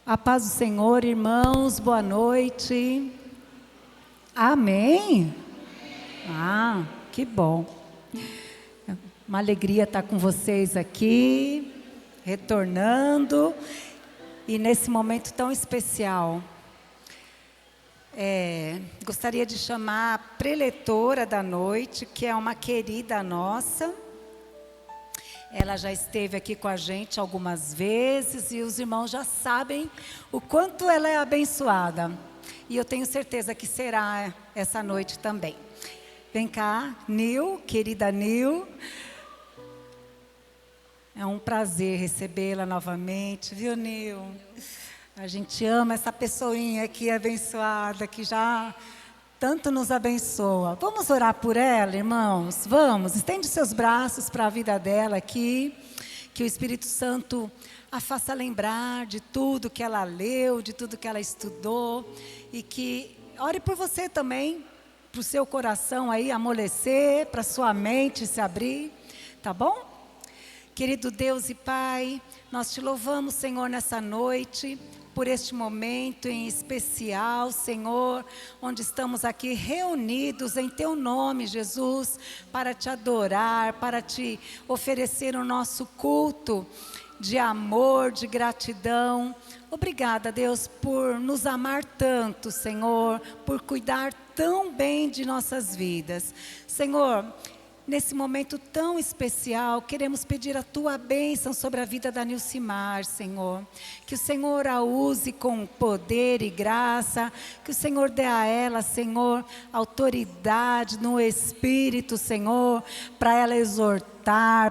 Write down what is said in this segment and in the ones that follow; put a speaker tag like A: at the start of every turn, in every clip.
A: A paz do Senhor, irmãos, boa noite. Amém? Que bom. Uma alegria estar com vocês aqui, retornando, e nesse momento tão especial. Gostaria de chamar a preletora da noite, que é uma querida nossa. Ela já esteve aqui com a gente algumas vezes e os irmãos já sabem o quanto ela é abençoada. E eu tenho certeza que será essa noite também. Vem cá, Nil, querida Nil. É um prazer recebê-la novamente, viu, Nil? A gente ama essa pessoinha aqui abençoada, que já tanto nos abençoa. Vamos orar por ela, irmãos? Vamos, estende seus braços para a vida dela aqui, que o Espírito Santo a faça lembrar de tudo que ela leu, de tudo que ela estudou, e que ore por você também, para o seu coração aí amolecer, para a sua mente se abrir, tá bom? Querido Deus e Pai, nós te louvamos, Senhor, nessa noite, por este momento em especial, Senhor, onde estamos aqui reunidos em Teu nome, Jesus, para Te adorar, para Te oferecer o nosso culto de amor, de gratidão. Obrigada, Deus, por nos amar tanto, Senhor, por cuidar tão bem de nossas vidas. Senhor, nesse momento tão especial, queremos pedir a Tua bênção sobre a vida da Nilcimar, Senhor. Que o Senhor a use com poder e graça, que o Senhor dê a ela, Senhor, autoridade no Espírito, Senhor, para ela exortar,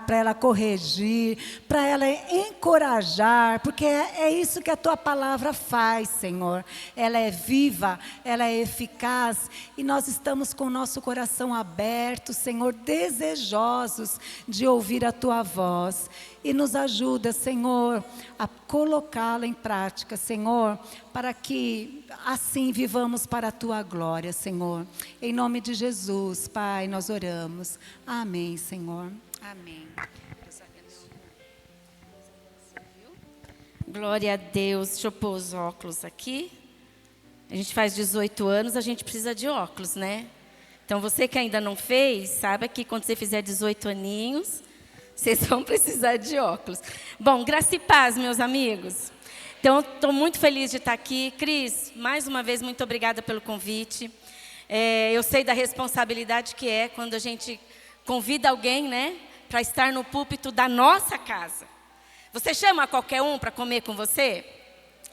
A: para ela corrigir, para ela encorajar, porque é isso que a Tua palavra faz, Senhor. Ela é viva, ela é eficaz, e nós estamos com o nosso coração aberto, Senhor, desejosos de ouvir a Tua voz. E nos ajuda, Senhor, a colocá-la em prática, Senhor, para que assim vivamos para a Tua glória, Senhor. Em nome de Jesus, Pai, nós oramos. Amém, Senhor. Amém.
B: Glória a Deus. Deixa eu pôr os óculos aqui. A gente faz 18 anos, a gente precisa de óculos, né? Então, você que ainda não fez, saiba que quando você fizer 18 aninhos, vocês vão precisar de óculos. Bom, graça e paz, meus amigos. Então, estou muito feliz de estar aqui. Cris, mais uma vez, muito obrigada pelo convite. Eu sei da responsabilidade que é quando a gente convida alguém, né, para estar no púlpito da nossa casa. Você chama qualquer um para comer com você,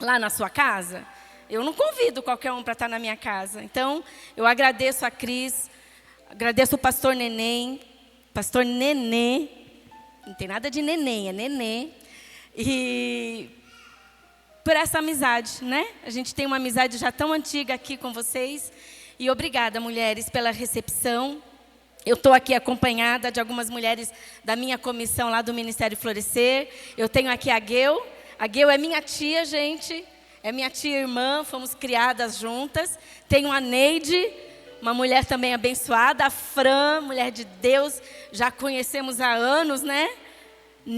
B: lá na sua casa? Eu não convido qualquer um para estar na minha casa. Então, eu agradeço a Cris, agradeço o pastor Neném, pastor Nenê, não tem nada de neném, é nenê, e por essa amizade, né? A gente tem uma amizade já tão antiga aqui com vocês, e obrigada, mulheres, pela recepção. Eu estou aqui acompanhada de algumas mulheres da minha comissão lá do Ministério Florescer. Eu tenho aqui a Gueu é minha tia, gente, é minha tia e irmã, fomos criadas juntas. Tenho a Neide, uma mulher também abençoada, a Fran, mulher de Deus, já conhecemos há anos, né?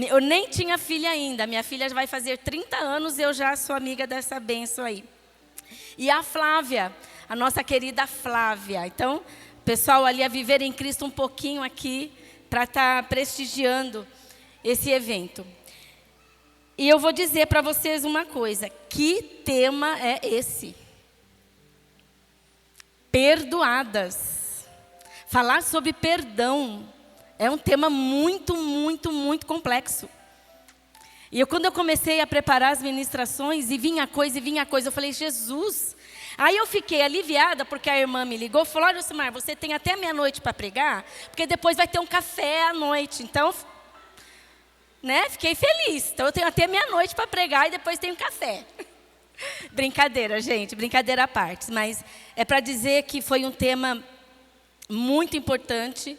B: Eu nem tinha filha ainda, minha filha vai fazer 30 anos, eu já sou amiga dessa bênção aí. E a Flávia, a nossa querida Flávia. Então, pessoal ali a viver em Cristo um pouquinho aqui, para estar prestigiando esse evento. E eu vou dizer para vocês uma coisa, que tema é esse? Perdoadas. Falar sobre perdão é um tema muito, muito, muito complexo. E quando eu comecei a preparar as ministrações, e vinha coisa, eu falei, Jesus. Aí eu fiquei aliviada, porque a irmã me ligou e falou, olha, Nilcimar, você tem até meia-noite para pregar, porque depois vai ter um café à noite. Então, né, fiquei feliz. Então, eu tenho até meia-noite para pregar e depois tem um café. Brincadeira, gente, brincadeira à parte. Mas é para dizer que foi um tema muito importante.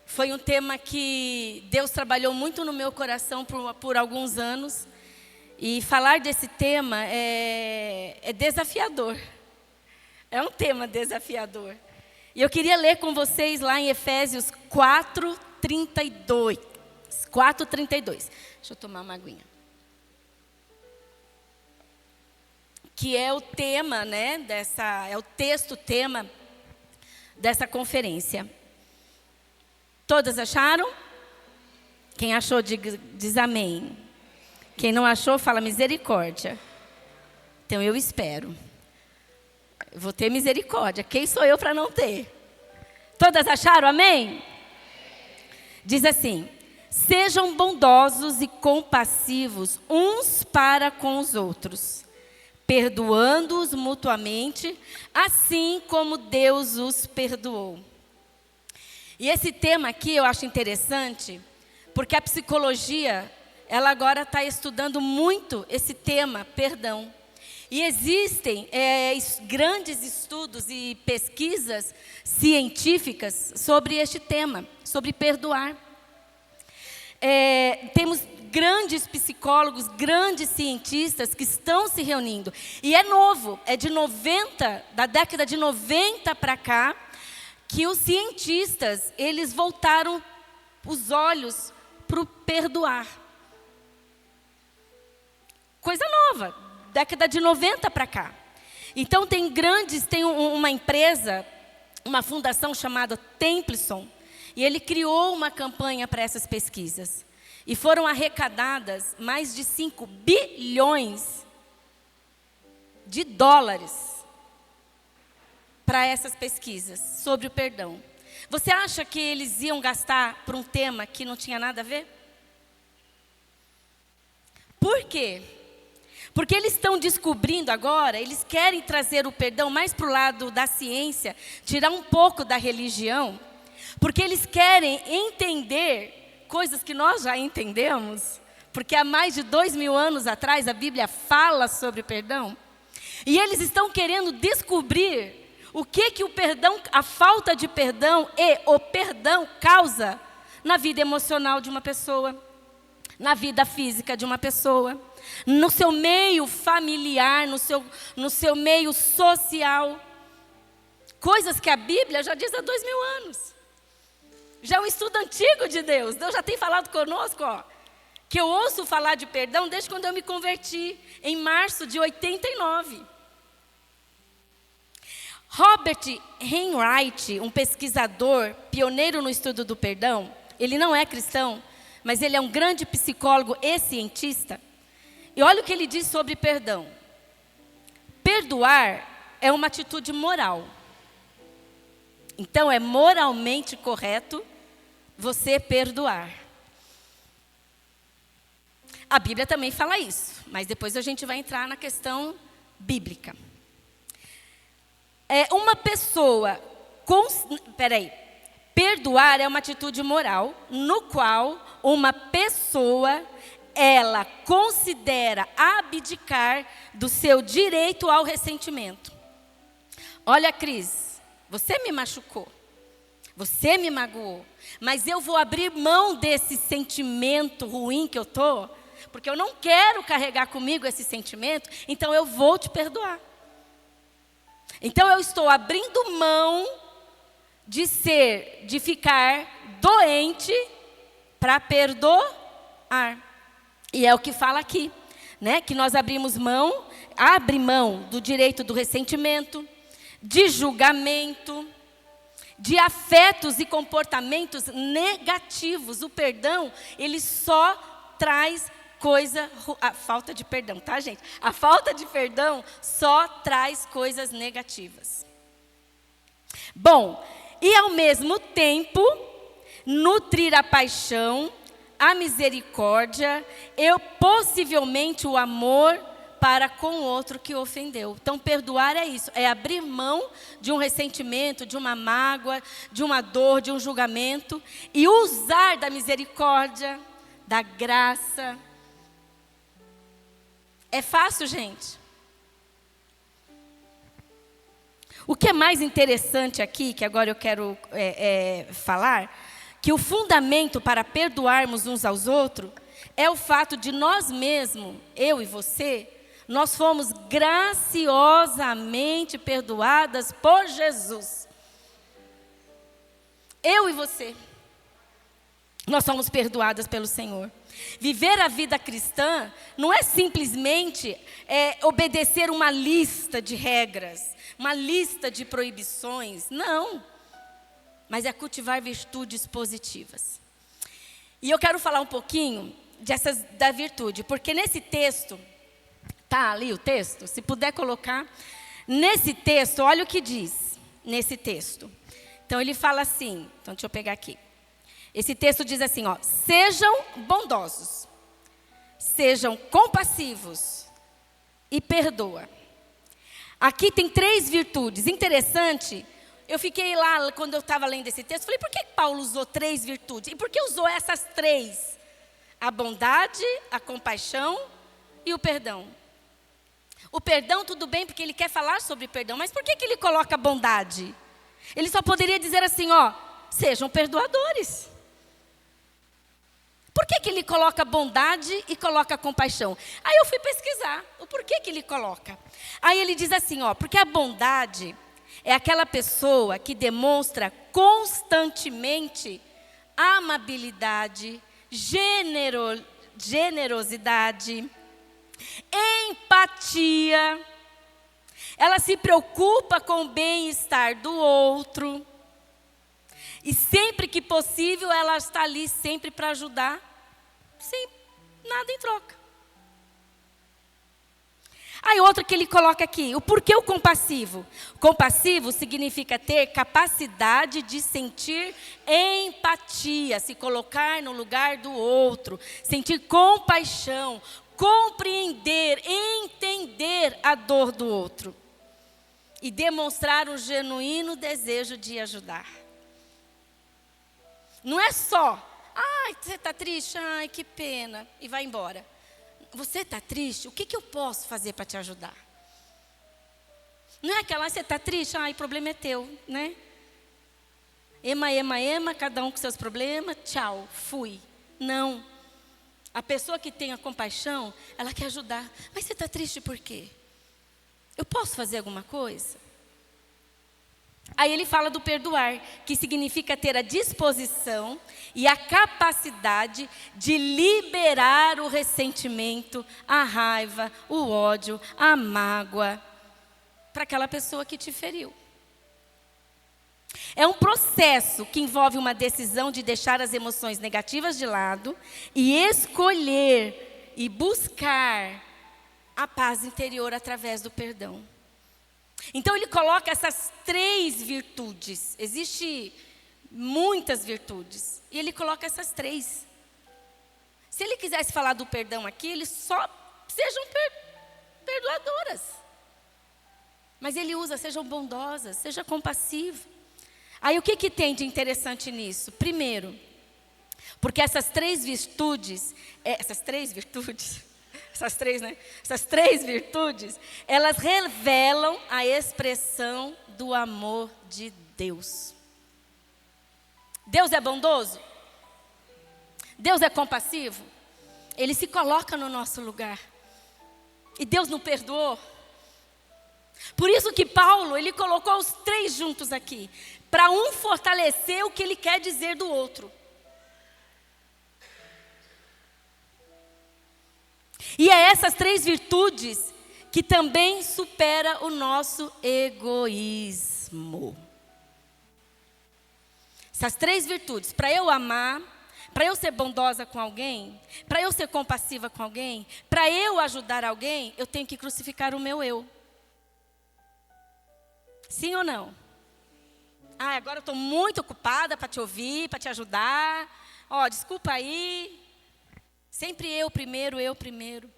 B: Foi um tema que Deus trabalhou muito no meu coração por alguns anos. E falar desse tema é desafiador. É um tema desafiador. E eu queria ler com vocês lá em Efésios 4:32. 4:32. Deixa eu tomar uma aguinha. que é o tema, né, é o texto tema dessa conferência. Todas acharam? Quem achou diz amém. Quem não achou, fala misericórdia. Então eu espero. Eu vou ter misericórdia. Quem sou eu para não ter? Todas acharam amém? Diz assim: sejam bondosos e compassivos uns para com os outros, perdoando-os mutuamente, assim como Deus os perdoou. E esse tema aqui eu acho interessante, porque a psicologia, ela agora está estudando muito esse tema, perdão. E existem grandes estudos e pesquisas científicas sobre este tema, sobre perdoar. Temos grandes psicólogos, grandes cientistas que estão se reunindo. E é novo, é da década de 90 para cá, que os cientistas, eles voltaram os olhos para o perdoar. Coisa nova, década de 90 para cá. Então tem uma empresa, uma fundação chamada Templeton, e ele criou uma campanha para essas pesquisas. E foram arrecadadas mais de 5 bilhões de dólares para essas pesquisas sobre o perdão. Você acha que eles iam gastar por um tema que não tinha nada a ver? Por quê? Porque eles estão descobrindo agora, eles querem trazer o perdão mais para o lado da ciência, tirar um pouco da religião, porque eles querem entender coisas que nós já entendemos, porque há mais de 2000 anos atrás a Bíblia fala sobre o perdão, e eles estão querendo descobrir o que o perdão, a falta de perdão e o perdão causa na vida emocional de uma pessoa, na vida física de uma pessoa, no seu meio familiar, no seu meio social. Coisas que a Bíblia já diz há 2000 anos. Já é um estudo antigo de Deus. Deus já tem falado conosco, que eu ouço falar de perdão desde quando eu me converti, em março de 89. Robert Wainwright, um pesquisador, pioneiro no estudo do perdão, ele não é cristão, mas ele é um grande psicólogo e cientista. E olha o que ele diz sobre perdão. Perdoar é uma atitude moral. Então é moralmente correto você perdoar. A Bíblia também fala isso, mas depois a gente vai entrar na questão bíblica. Perdoar é uma atitude moral no qual uma pessoa, ela considera abdicar do seu direito ao ressentimento. Olha, Cris, você me machucou, você me magoou, mas eu vou abrir mão desse sentimento ruim que eu estou, porque eu não quero carregar comigo esse sentimento, então eu vou te perdoar. Então eu estou abrindo mão de ficar doente para perdoar. E é o que fala aqui, né? Que nós abre mão do direito do ressentimento, de julgamento, de afetos e comportamentos negativos. O perdão, ele só traz a falta de perdão, tá, gente? A falta de perdão só traz coisas negativas. Bom, e ao mesmo tempo, nutrir a paixão, a misericórdia e possivelmente o amor para com o outro que ofendeu. Então, perdoar é isso, é abrir mão de um ressentimento, de uma mágoa, de uma dor, de um julgamento, e usar da misericórdia, da graça. É fácil, gente? O que é mais interessante aqui, que agora eu quero falar, que o fundamento para perdoarmos uns aos outros é o fato de nós mesmos, eu e você, nós fomos graciosamente perdoadas por Jesus. Eu e você, nós somos perdoadas pelo Senhor. Viver a vida cristã não é simplesmente obedecer uma lista de regras, uma lista de proibições. Não. Mas é cultivar virtudes positivas. E eu quero falar um pouquinho da virtude, porque nesse texto, tá ali o texto? Se puder colocar. Nesse texto, olha o que diz, nesse texto. Então ele fala assim, então deixa eu pegar aqui. Esse texto diz assim, ó: sejam bondosos, sejam compassivos e perdoa. Aqui tem 3 virtudes. Interessante, eu fiquei lá, quando eu estava lendo esse texto, falei, por que Paulo usou 3 virtudes? E por que usou essas 3? A bondade, a compaixão e o perdão. O perdão, tudo bem, porque ele quer falar sobre perdão, mas por que ele coloca a bondade? Ele só poderia dizer assim, ó, sejam perdoadores. Por que ele coloca bondade e coloca compaixão? Aí eu fui pesquisar o porquê que ele coloca. Aí ele diz assim, ó, porque a bondade é aquela pessoa que demonstra constantemente amabilidade, generosidade, empatia. Ela se preocupa com o bem-estar do outro. E sempre que possível, ela está ali sempre para ajudar, sem nada em troca. Aí outra que ele coloca aqui, o porquê o compassivo? Compassivo significa ter capacidade de sentir empatia, se colocar no lugar do outro, sentir compaixão, compreender, entender a dor do outro e demonstrar um genuíno desejo de ajudar. Não é só, ai, você está triste? Ai, que pena, e vai embora. Você está triste? O que eu posso fazer para te ajudar? Não é aquela, você está triste? Ai, o problema é teu, né? Ema, cada um com seus problemas, tchau, fui. Não. A pessoa que tem a compaixão, ela quer ajudar. Mas você está triste por quê? Eu posso fazer alguma coisa? Aí ele fala do perdoar, que significa ter a disposição e a capacidade de liberar o ressentimento, a raiva, o ódio, a mágoa para aquela pessoa que te feriu. É um processo que envolve uma decisão de deixar as emoções negativas de lado e escolher e buscar a paz interior através do perdão. Então ele coloca essas 3 virtudes. Existem muitas virtudes. E ele coloca essas 3. Se ele quisesse falar do perdão aqui, ele só sejam perdoadoras. Mas ele usa, sejam bondosas, seja compassivo. Aí o que tem de interessante nisso? Primeiro, porque essas 3 virtudes, essas três virtudes, elas revelam a expressão do amor de Deus. Deus é bondoso? Deus é compassivo? Ele se coloca no nosso lugar. E Deus não perdoou? Por isso que Paulo, ele colocou os 3 juntos aqui, para um fortalecer o que ele quer dizer do outro. E é essas 3 virtudes que também supera o nosso egoísmo. Essas 3 virtudes, para eu amar, para eu ser bondosa com alguém, para eu ser compassiva com alguém, para eu ajudar alguém, eu tenho que crucificar o meu eu. Sim ou não? Ah, agora eu estou muito ocupada para te ouvir, para te ajudar. Ó, desculpa aí. Sempre eu primeiro.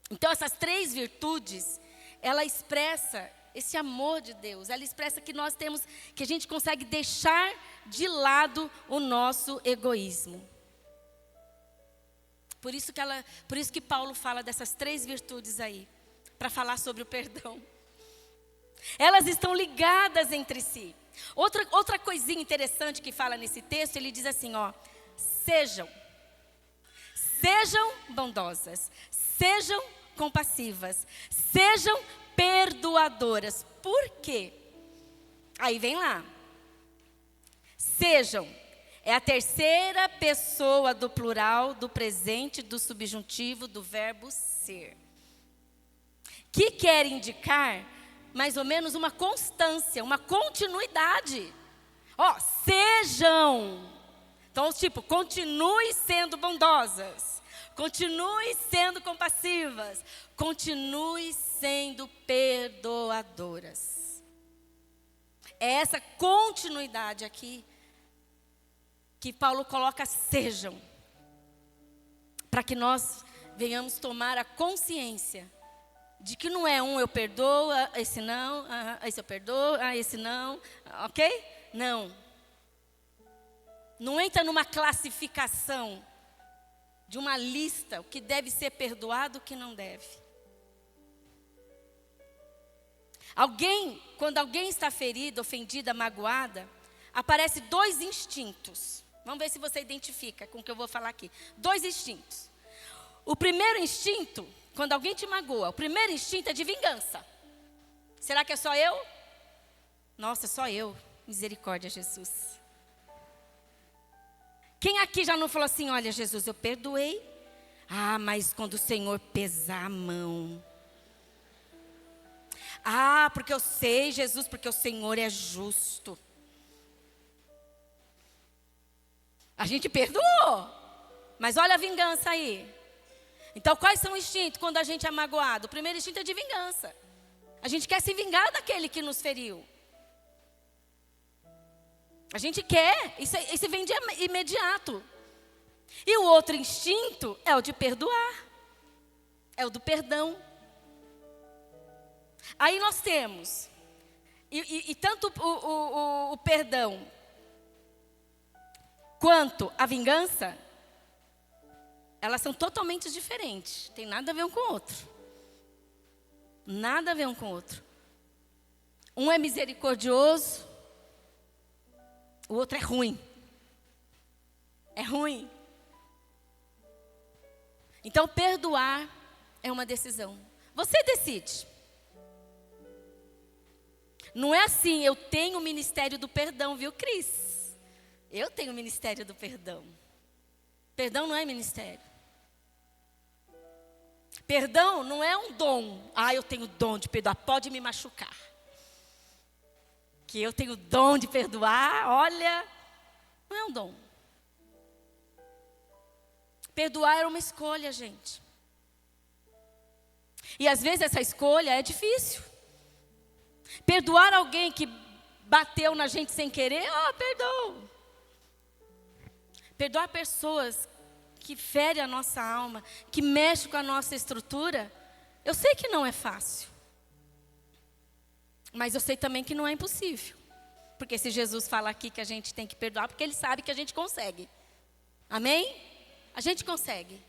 B: Então essas 3 virtudes, ela expressa esse amor de Deus. Ela expressa que nós temos, que a gente consegue deixar de lado o nosso egoísmo. Por isso que Paulo fala dessas 3 virtudes aí, para falar sobre o perdão. Elas estão ligadas entre si. Outra coisinha interessante que fala nesse texto, ele diz assim, ó, sejam bondosas, sejam compassivas, sejam perdoadoras. Por quê? Aí vem lá. Sejam É a terceira pessoa do plural, do presente, do subjuntivo, do verbo ser. Que quer indicar, mais ou menos, uma constância, uma continuidade. Ó, sejam. Então, tipo, continue sendo bondosas. Continue sendo compassivas. Continue sendo perdoadoras. É essa continuidade aqui que Paulo coloca sejam. Para que nós venhamos tomar a consciência de que não é eu perdoo, esse não, esse eu perdoo, esse não, ok? Não. Não entra numa classificação de uma lista, o que deve ser perdoado, o que não deve. Quando alguém está ferida, ofendida, magoada, aparecem 2 instintos. Vamos ver se você identifica com o que eu vou falar aqui. 2 instintos. O primeiro instinto, quando alguém te magoa, o primeiro instinto é de vingança. Será que é só eu? Nossa, só eu. Misericórdia, Jesus. Quem aqui já não falou assim, olha, Jesus, eu perdoei. Mas quando o Senhor pesar a mão. Porque eu sei, Jesus, porque o Senhor é justo. A gente perdoou. Mas olha a vingança aí. Então, quais são os instintos quando a gente é magoado? O primeiro instinto é de vingança. A gente quer se vingar daquele que nos feriu. A gente quer, isso vem de imediato. E o outro instinto é o de perdoar. É o do perdão. Aí nós temos, e tanto o perdão, quanto a vingança, elas são totalmente diferentes. Tem nada a ver um com o outro. Nada a ver um com o outro. Um é misericordioso, o outro é ruim. É ruim. Então, perdoar é uma decisão. Você decide. Não é assim, eu tenho o ministério do perdão, viu, Cris? Eu tenho o ministério do perdão. Perdão não é ministério. Perdão não é um dom. Eu tenho dom de perdoar, pode me machucar. Que eu tenho dom de perdoar, olha, não é um dom. Perdoar é uma escolha, gente. E às vezes essa escolha é difícil. Perdoar alguém que bateu na gente sem querer, perdoo. Perdoar pessoas que ferem a nossa alma, que mexem com a nossa estrutura, eu sei que não é fácil. Mas eu sei também que não é impossível. Porque se Jesus fala aqui que a gente tem que perdoar, porque Ele sabe que a gente consegue. Amém? A gente consegue.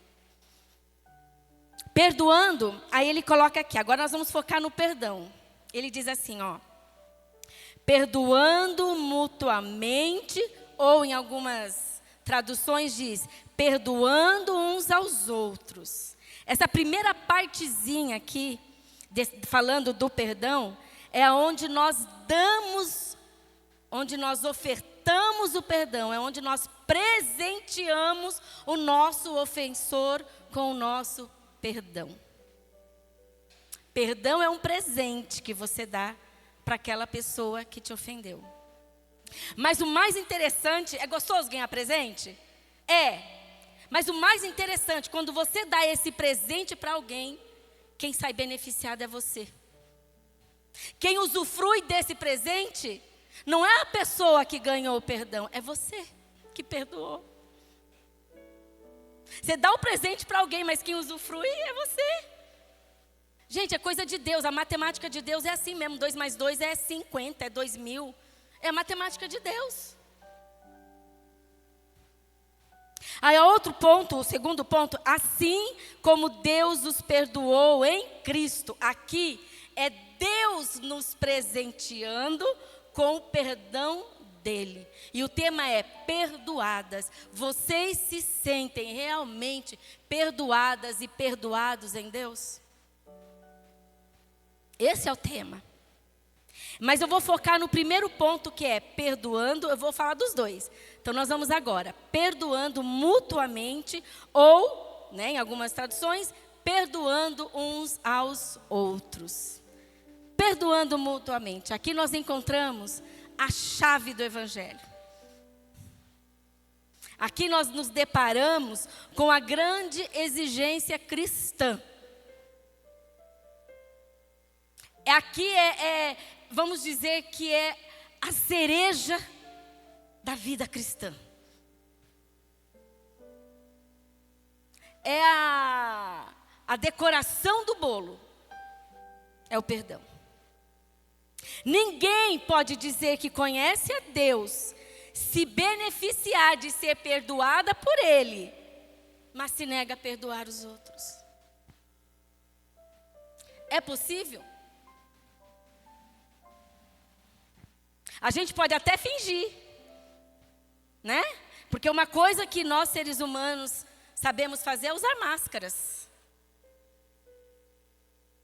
B: Perdoando, aí Ele coloca aqui, agora nós vamos focar no perdão. Ele diz assim, perdoando mutuamente, ou em algumas traduções diz, perdoando uns aos outros. Essa primeira partezinha aqui, falando do perdão, é onde nós damos, onde nós ofertamos o perdão, é onde nós presenteamos o nosso ofensor com o nosso perdão. Perdão é um presente que você dá para aquela pessoa que te ofendeu. Mas o mais interessante, é gostoso ganhar presente? Mas o mais interessante, quando você dá esse presente para alguém, quem sai beneficiado é você. Quem usufrui desse presente, não é a pessoa que ganhou o perdão, é você que perdoou. Você dá o presente para alguém, mas quem usufrui é você. Gente, é coisa de Deus, a matemática de Deus é assim mesmo, 2 mais 2 é 50, é 2000, é a matemática de Deus. Aí outro ponto, o segundo ponto, assim como Deus os perdoou em Cristo, aqui é Deus nos presenteando com o perdão dele. E o tema é perdoadas. Vocês se sentem realmente perdoadas e perdoados em Deus? Esse é o tema. Mas eu vou focar no primeiro ponto, que é perdoando. Eu vou falar dos dois. Então nós vamos agora, perdoando mutuamente ou, né, em algumas traduções, perdoando uns aos outros. Perdoando mutuamente. Aqui nós encontramos a chave do Evangelho. Aqui nós nos deparamos com a grande exigência cristã. Aqui vamos dizer que é a cereja da vida cristã. É a decoração do bolo. É o perdão. Ninguém pode dizer que conhece a Deus, se beneficiar de ser perdoada por Ele, mas se nega a perdoar os outros. É possível? A gente pode até fingir, né? Porque uma coisa que nós seres humanos sabemos fazer é usar máscaras.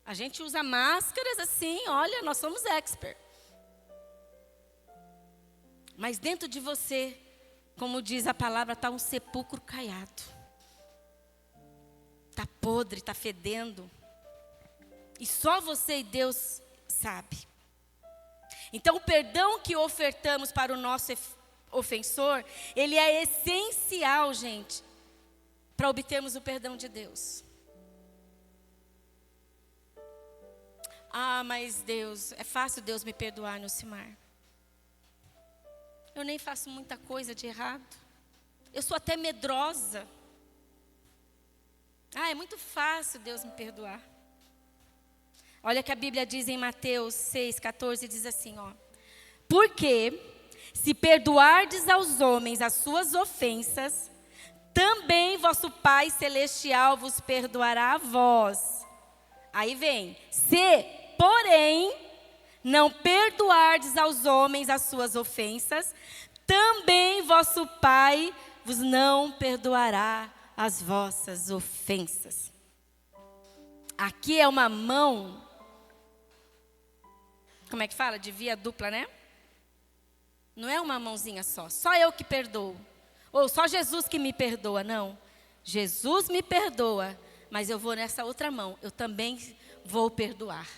B: A gente usa máscaras assim, olha, nós somos expert. Mas dentro de você, como diz a palavra, está um sepulcro caiado. Está podre, está fedendo. E só você e Deus sabe. Então, o perdão que ofertamos para o nosso ofensor, ele é essencial, gente, para obtermos o perdão de Deus. Ah, mas Deus, é fácil Deus me perdoar, Nilcimar. Eu nem faço muita coisa de errado. Eu sou até medrosa. Ah, é muito fácil Deus me perdoar. Olha que a Bíblia diz em Mateus 6,14, diz assim, ó. Porque se perdoardes aos homens as suas ofensas, também vosso Pai Celestial vos perdoará a vós. Aí vem, se, porém, não perdoardes aos homens as suas ofensas, também vosso Pai vos não perdoará as vossas ofensas. Aqui é uma mão, como é que fala? De via dupla, né? Não é uma mãozinha só eu que perdoo. Ou só Jesus que me perdoa, não. Jesus me perdoa, mas eu vou nessa outra mão, eu também vou perdoar.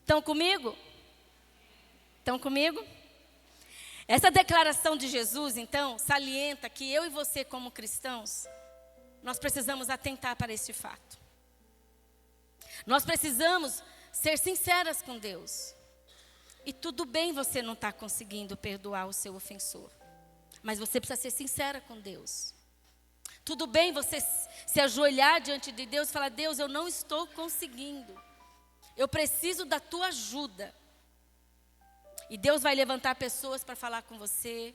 B: Estão comigo? Estão comigo? Essa declaração de Jesus, então, salienta que eu e você, como cristãos, nós precisamos atentar para este fato. Nós precisamos ser sinceras com Deus. E tudo bem você não estar conseguindo perdoar o seu ofensor. Mas você precisa ser sincera com Deus. Tudo bem você se ajoelhar diante de Deus e falar, Deus, eu não estou conseguindo. Eu preciso da tua ajuda. E Deus vai levantar pessoas para falar com você.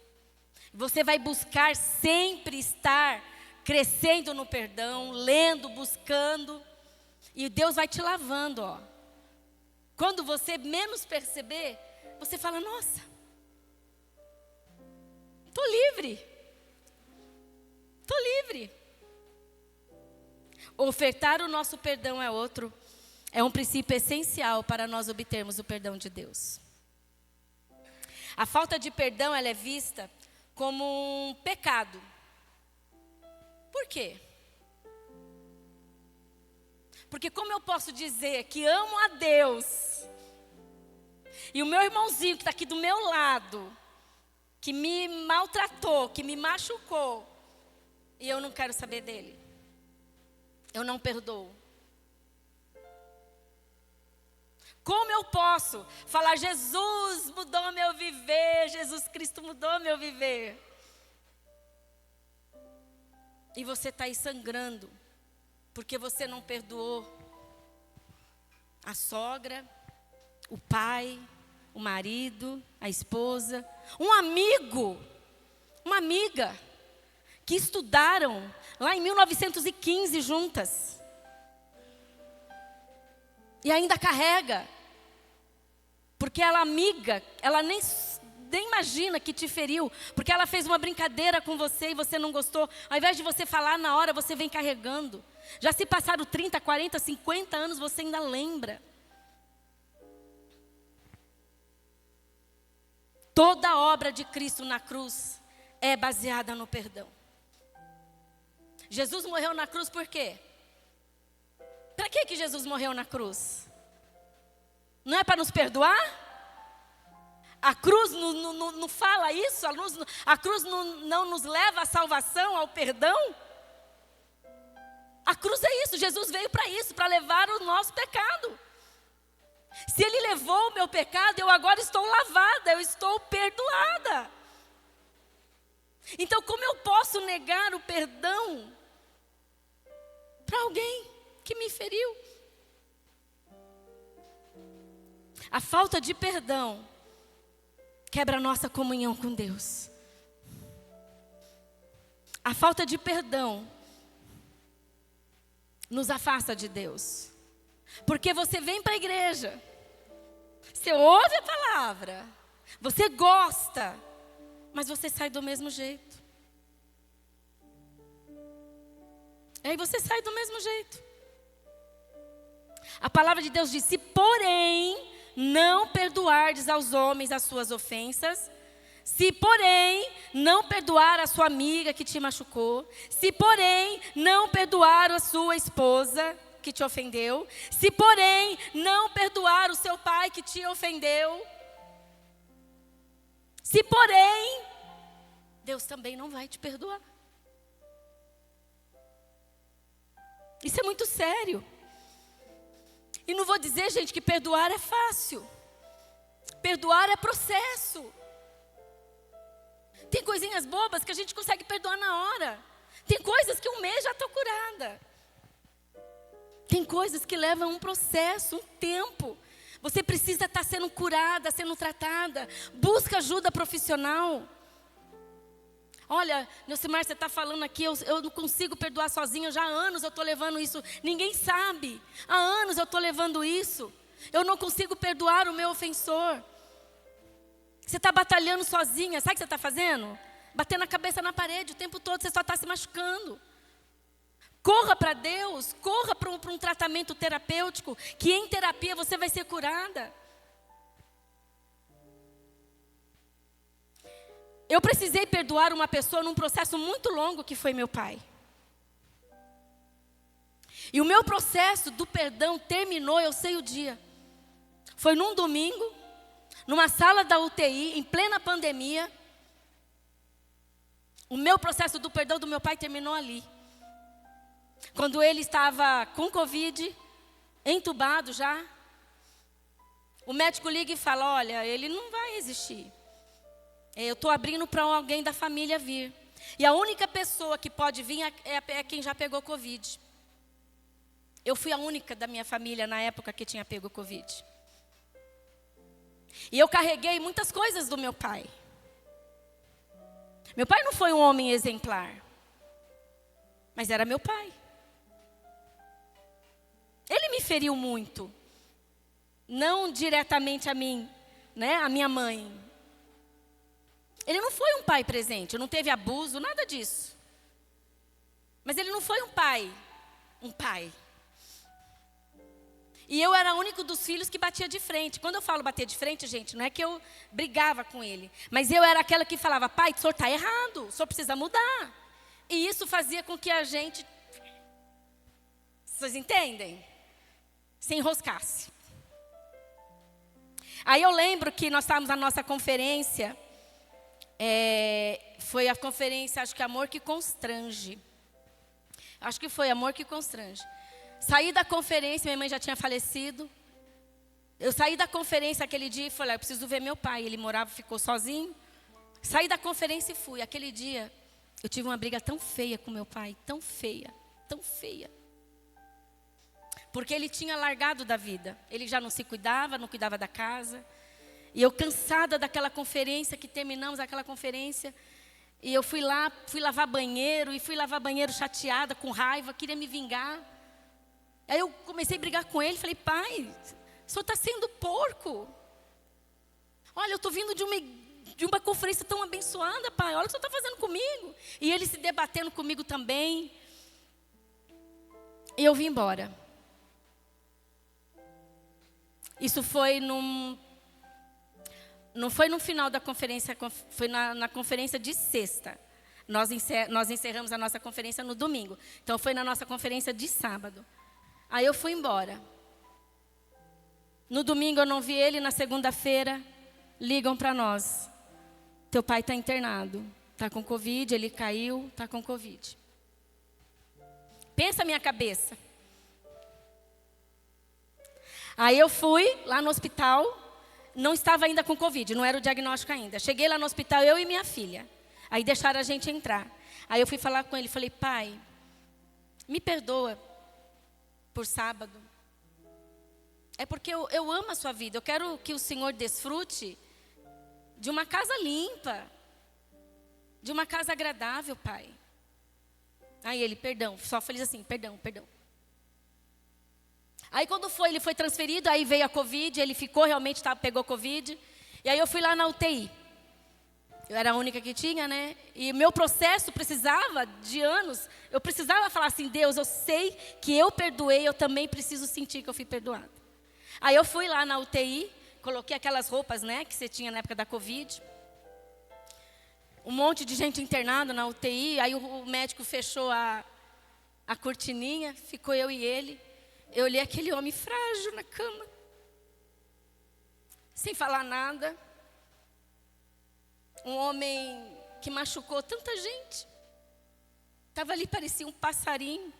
B: Você vai buscar sempre estar crescendo no perdão, lendo, buscando. E Deus vai te lavando, ó. Quando você menos perceber, você fala, nossa, estou livre. Estou livre. Ofertar o nosso perdão é um princípio essencial para nós obtermos o perdão de Deus. A falta de perdão, ela é vista como um pecado. Por quê? Porque como eu posso dizer que amo a Deus, e o meu irmãozinho que está aqui do meu lado, que me maltratou, que me machucou, e eu não quero saber dele. Eu não perdoo. Como eu posso falar, Jesus mudou meu viver, Jesus Cristo mudou meu viver? E você está aí sangrando, porque você não perdoou a sogra, o pai, o marido, a esposa, um amigo, uma amiga, que estudaram lá em 1915 juntas. E ainda carrega. Porque ela amiga, ela nem imagina que te feriu. Porque ela fez uma brincadeira com você e você não gostou. Ao invés de você falar na hora, você vem carregando. Já se passaram 30, 40, 50 anos, você ainda lembra. Toda a obra de Cristo na cruz é baseada no perdão. Jesus morreu na cruz por quê? Para que Jesus morreu na cruz? Não é para nos perdoar? A cruz não fala isso? A cruz não nos leva à salvação, ao perdão? A cruz é isso, Jesus veio para isso, para levar o nosso pecado. Se Ele levou o meu pecado, eu agora estou lavada, eu estou perdoada. Então, como eu posso negar o perdão para alguém que me feriu? A falta de perdão quebra a nossa comunhão com Deus. A falta de perdão nos afasta de Deus. Porque você vem para a igreja, você ouve a palavra, você gosta, mas você sai do mesmo jeito. Aí você sai do mesmo jeito. A palavra de Deus diz: se porém não perdoardes aos homens as suas ofensas, se porém não perdoar a sua amiga que te machucou, se porém não perdoar a sua esposa que te ofendeu, se porém não perdoar o seu pai que te ofendeu, se porém, Deus também não vai te perdoar. Isso é muito sério. E não vou dizer, gente, que perdoar é fácil. Perdoar é processo. Tem coisinhas bobas que a gente consegue perdoar na hora. Tem coisas que um mês já estou curada. Tem coisas que levam um processo, um tempo. Você precisa estar sendo curada, sendo tratada. Busca ajuda profissional. Olha, Neucimar, você está falando aqui, eu não consigo perdoar sozinha. Já há anos eu estou levando isso. Ninguém sabe. Há anos eu estou levando isso. Eu não consigo perdoar o meu ofensor. Você está batalhando sozinha. Sabe o que você está fazendo? Batendo a cabeça na parede o tempo todo. Você só está se machucando. Corra para Deus, corra para um tratamento terapêutico, que em terapia você vai ser curada. Eu precisei perdoar uma pessoa num processo muito longo que foi meu pai. E o meu processo do perdão terminou, eu sei o dia. Foi num domingo, numa sala da UTI, em plena pandemia. O meu processo do perdão do meu pai terminou ali. Quando ele estava com Covid, entubado já, o médico liga e fala: olha, ele não vai existir. Eu estou abrindo para alguém da família vir. E a única pessoa que pode vir é quem já pegou Covid. Eu fui a única da minha família na época que tinha pego Covid. E eu carreguei muitas coisas do meu pai. Meu pai não foi um homem exemplar, mas era meu pai. Ele me feriu muito. Não diretamente a mim, né, a minha mãe. Ele não foi um pai presente, não teve abuso, nada disso. Mas ele não foi um pai. E eu era o único dos filhos que batia de frente. Quando eu falo bater de frente, gente, não é que eu brigava com ele. Mas eu era aquela que falava: pai, o senhor está errado, o senhor precisa mudar. E isso fazia com que a gente, vocês entendem? Se enroscasse. Aí eu lembro que nós estávamos na nossa conferência. Foi a conferência, acho que Amor que Constrange. Acho que foi Amor que Constrange. Saí da conferência, minha mãe já tinha falecido. Eu saí da conferência aquele dia e falei: eu preciso ver meu pai. Ele ficou sozinho. Saí da conferência e fui. Aquele dia, eu tive uma briga tão feia com meu pai, tão feia, tão feia. Porque ele tinha largado da vida. Ele já não se cuidava, não cuidava da casa. E eu cansada daquela conferência, que terminamos aquela conferência. E eu fui lá, fui lavar banheiro. E fui lavar banheiro chateada, com raiva, queria me vingar. Aí eu comecei a brigar com ele. Falei: pai, o senhor está sendo porco. Olha, eu estou vindo de uma conferência tão abençoada, pai. Olha o que o senhor está fazendo comigo. E ele se debatendo comigo também. E eu vim embora. Isso foi Não foi no final da conferência, foi na conferência de sexta. Nós encerramos a nossa conferência no domingo. Então, foi na nossa conferência de sábado. Aí eu fui embora. No domingo eu não vi ele, na segunda-feira ligam para nós. Teu pai está internado, está com Covid, ele caiu, está com Covid. Pensa a minha cabeça. Aí eu fui lá no hospital, não estava ainda com Covid, não era o diagnóstico ainda. Cheguei lá no hospital, eu e minha filha. Aí deixaram a gente entrar. Aí eu fui falar com ele, falei, pai, me perdoa por sábado. É porque eu amo a sua vida, eu quero que o Senhor desfrute de uma casa limpa, de uma casa agradável, pai. Aí ele, perdão, só feliz assim, perdão. Aí quando ele foi transferido, aí veio a Covid, ele ficou, realmente pegou Covid. E aí eu fui lá na UTI. Eu era a única que tinha, né? E meu processo precisava de anos. Eu precisava falar assim, Deus, eu sei que eu perdoei, eu também preciso sentir que eu fui perdoada. Aí eu fui lá na UTI, coloquei aquelas roupas, né, que você tinha na época da Covid. Um monte de gente internada na UTI. Aí o médico fechou a cortininha, ficou eu e ele. Eu olhei aquele homem frágil na cama, sem falar nada. Um homem que machucou tanta gente. Estava ali, parecia um passarinho.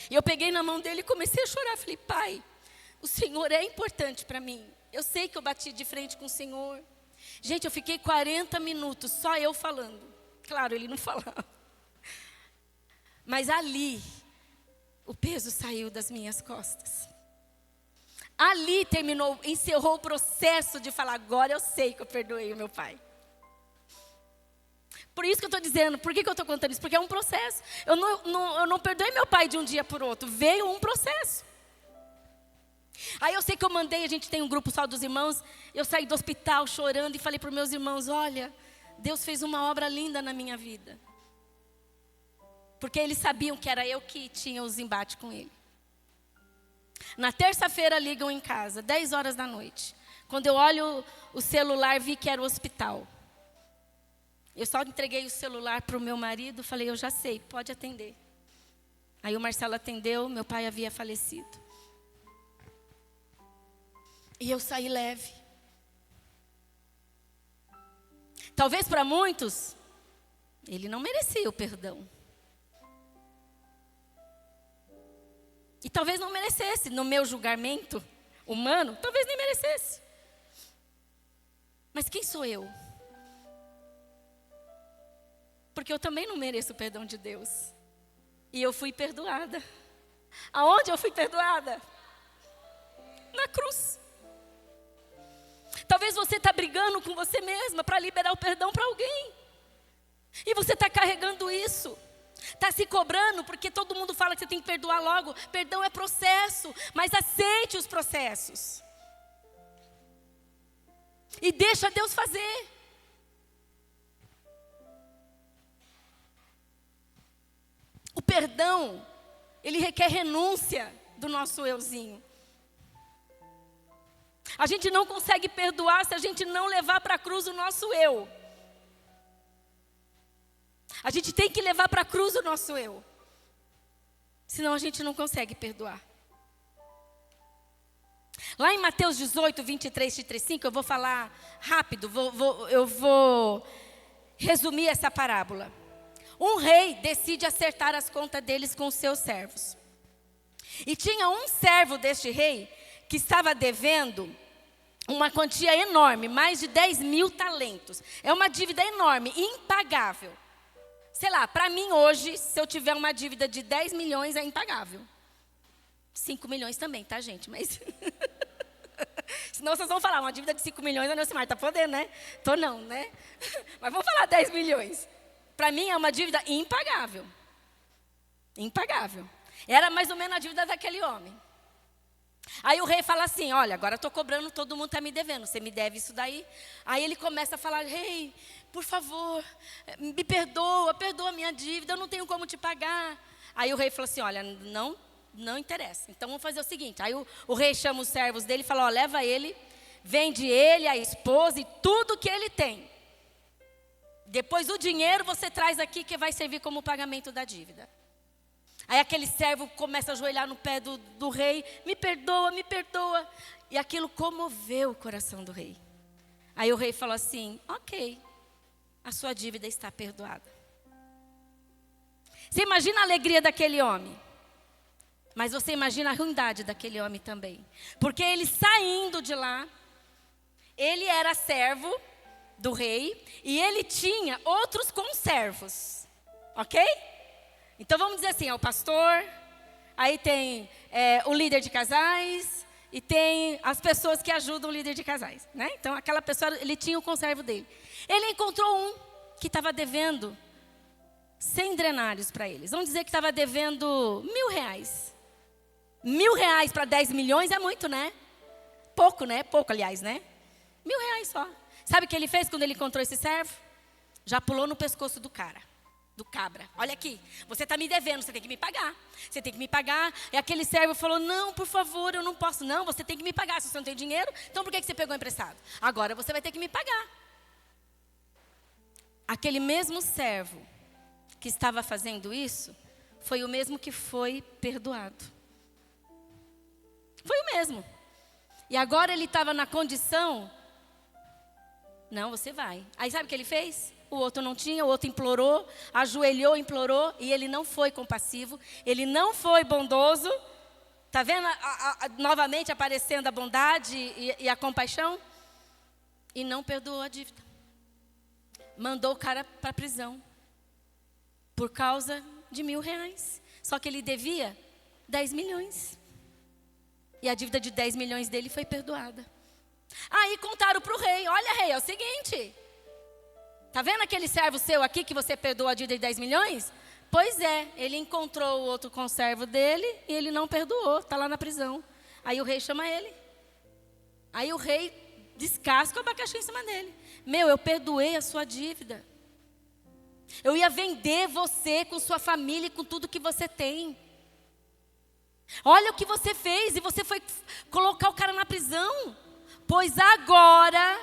B: E eu peguei na mão dele e comecei a chorar. Falei, pai, o Senhor é importante para mim. Eu sei que eu bati de frente com o Senhor. Gente, eu fiquei 40 minutos, só eu falando. Claro, ele não falava. Mas ali, o peso saiu das minhas costas. Ali encerrou o processo de falar, agora eu sei que eu perdoei o meu pai. Por isso que eu estou dizendo, por que eu estou contando isso? Porque é um processo. Eu não perdoei meu pai de um dia para o outro, veio um processo. Aí eu sei que eu mandei, a gente tem um grupo só dos irmãos, eu saí do hospital chorando e falei para os meus irmãos, olha, Deus fez uma obra linda na minha vida. Porque eles sabiam que era eu que tinha os embates com ele. Na terça-feira ligam em casa, 10 horas da noite. Quando eu olho o celular, vi que era o hospital. Eu só entreguei o celular para o meu marido, falei, eu já sei, pode atender. Aí o Marcelo atendeu, meu pai havia falecido. E eu saí leve. Talvez para muitos, ele não merecia o perdão. E talvez não merecesse, no meu julgamento humano, talvez nem merecesse. Mas quem sou eu? Porque eu também não mereço o perdão de Deus. E eu fui perdoada. Aonde eu fui perdoada? Na cruz. Talvez você está brigando com você mesma para liberar o perdão para alguém. E você está carregando isso. Está se cobrando porque todo mundo fala que você tem que perdoar logo. Perdão é processo, mas aceite os processos. E deixa Deus fazer. O perdão, ele requer renúncia do nosso euzinho. A gente não consegue perdoar se a gente não levar para a cruz o nosso eu. A gente tem que levar para a cruz o nosso eu. Senão a gente não consegue perdoar. Lá em Mateus 18, 23, 35, eu vou falar rápido, eu vou resumir essa parábola. Um rei decide acertar as contas deles com os seus servos. E tinha um servo deste rei que estava devendo uma quantia enorme, mais de 10.000 talentos. É uma dívida enorme, impagável. Sei lá, para mim hoje, se eu tiver uma dívida de 10 milhões, é impagável. 5 milhões também, tá, gente? Mas senão vocês vão falar, uma dívida de 5 milhões, a Neucimar tá podendo, né? Tô não, né? Mas vamos falar 10 milhões. Para mim é uma dívida impagável. Impagável. Era mais ou menos a dívida daquele homem. Aí o rei fala assim, olha, agora eu estou cobrando, todo mundo está me devendo, você me deve isso daí. Aí ele começa a falar, rei, por favor, me perdoa a minha dívida, eu não tenho como te pagar. Aí o rei falou assim, olha, não interessa, então vamos fazer o seguinte. Aí o rei chama os servos dele e fala, ó, leva ele, Vende ele, a esposa e tudo que ele tem. Depois o dinheiro você traz aqui que vai servir como pagamento da dívida. Aí aquele servo começa a ajoelhar no pé do rei. Me perdoa, me perdoa. E aquilo comoveu o coração do rei. Aí o rei falou assim, ok, a sua dívida está perdoada. Você imagina a alegria daquele homem. Mas você imagina a ruindade daquele homem também. Porque ele saindo de lá, ele era servo do rei e ele tinha outros conservos, ok? Então vamos dizer assim, é o pastor, aí tem o líder de casais e tem as pessoas que ajudam o líder de casais, né? Então aquela pessoa, ele tinha o conservo dele. Ele encontrou um que estava devendo 100 denários para eles. Vamos dizer que estava devendo R$1.000. R$1.000 para 10 milhões é muito, né? Pouco, né? Pouco, aliás, né? R$1.000 só. Sabe o que ele fez quando ele encontrou esse servo? Já pulou no pescoço do cara, do cabra. Olha aqui, você está me devendo, você tem que me pagar. Você tem que me pagar. E aquele servo falou, não, por favor, eu não posso. Não, você tem que me pagar. Se você não tem dinheiro, então por que você pegou emprestado? Agora você vai ter que me pagar. Aquele mesmo servo que estava fazendo isso, foi o mesmo que foi perdoado. Foi o mesmo. E agora ele estava na condição... Não, você vai. Aí sabe o que ele fez? O outro não tinha, o outro implorou, ajoelhou, implorou, e ele não foi compassivo, ele não foi bondoso. Está vendo novamente aparecendo a bondade e a compaixão? E não perdoou a dívida. Mandou o cara para a prisão. Por causa de R$1.000. Só que ele devia 10 milhões. E a dívida de 10 milhões dele foi perdoada. Aí contaram para o rei, olha rei, é o seguinte, tá vendo aquele servo seu aqui que você perdoou a dívida de 10 milhões? Pois é, ele encontrou o outro conservo dele e ele não perdoou, está lá na prisão. Aí o rei chama ele. Aí o rei descasca o abacaxi em cima dele. Meu, eu perdoei a sua dívida. Eu ia vender você com sua família e com tudo que você tem. Olha o que você fez e você foi colocar o cara na prisão. Pois agora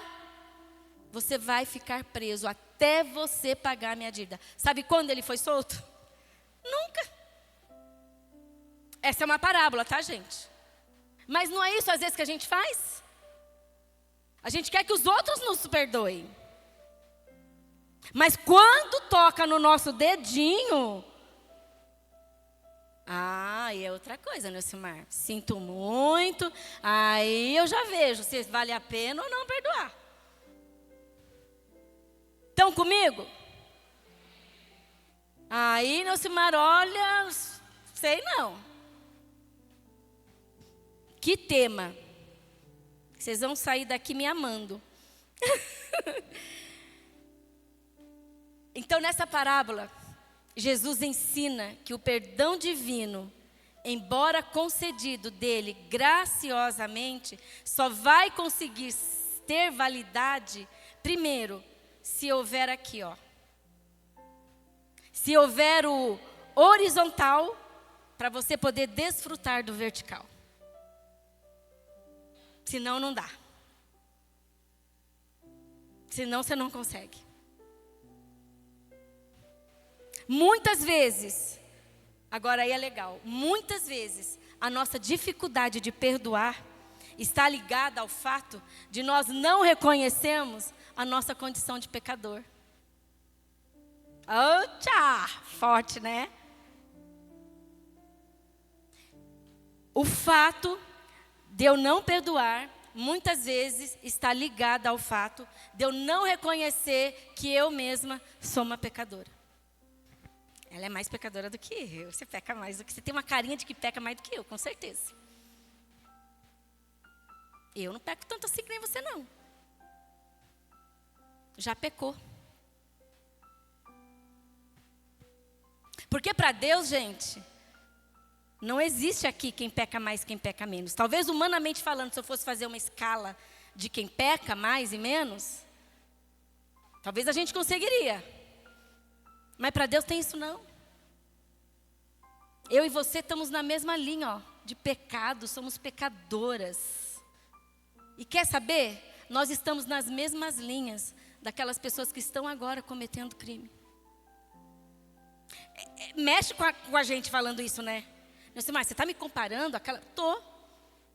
B: você vai ficar preso até você pagar a minha dívida. Sabe quando ele foi solto? Nunca. Essa é uma parábola, tá, gente? Mas não é isso às vezes que a gente faz? A gente quer que os outros nos perdoem. Mas quando toca no nosso dedinho... Ah, e é outra coisa, né, Silmar? Sinto muito, aí eu já vejo se vale a pena ou não perdoar. Estão comigo? Aí, Neucimar, olha, sei não. Que tema. Vocês vão sair daqui me amando. Então, nessa parábola... Jesus ensina que o perdão divino, embora concedido dele graciosamente, só vai conseguir ter validade, primeiro, se houver aqui, ó. Se houver o horizontal, para você poder desfrutar do vertical. Senão não dá. Senão você não consegue. Muitas vezes, agora aí é legal, muitas vezes a nossa dificuldade de perdoar está ligada ao fato de nós não reconhecermos a nossa condição de pecador. Oh, tchá, forte, né? O fato de eu não perdoar, muitas vezes está ligado ao fato de eu não reconhecer que eu mesma sou uma pecadora. Ela é mais pecadora do que eu. Você peca mais do que... Você tem uma carinha de que peca mais do que eu, com certeza. Eu não peco tanto assim que nem você, não. Já pecou. Porque para Deus, gente, não existe aqui quem peca mais, quem peca menos. Talvez humanamente falando, se eu fosse fazer uma escala de quem peca mais e menos, talvez a gente conseguiria. Mas para Deus tem isso não. Eu e você estamos na mesma linha, ó, de pecado, somos pecadoras. E quer saber? Nós estamos nas mesmas linhas daquelas pessoas que estão agora cometendo crime. Mexe com a gente falando isso, né? Mas você está me comparando? Tô.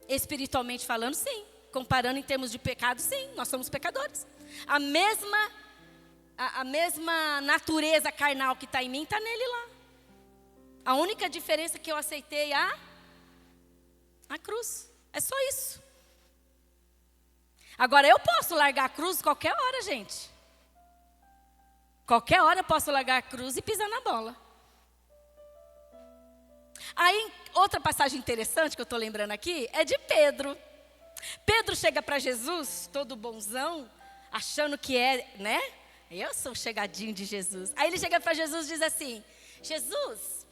B: Espiritualmente falando, sim. Comparando em termos de pecado, sim. Nós somos pecadores. A mesma natureza carnal que está em mim, está nele lá. A única diferença é que eu aceitei a cruz. É só isso. Agora, eu posso largar a cruz qualquer hora, gente. Qualquer hora eu posso largar a cruz e pisar na bola. Aí, outra passagem interessante que eu estou lembrando aqui é de Pedro. Pedro chega para Jesus, todo bonzão, achando que né? Eu sou chegadinho de Jesus. Aí ele chega para Jesus e diz assim: Jesus,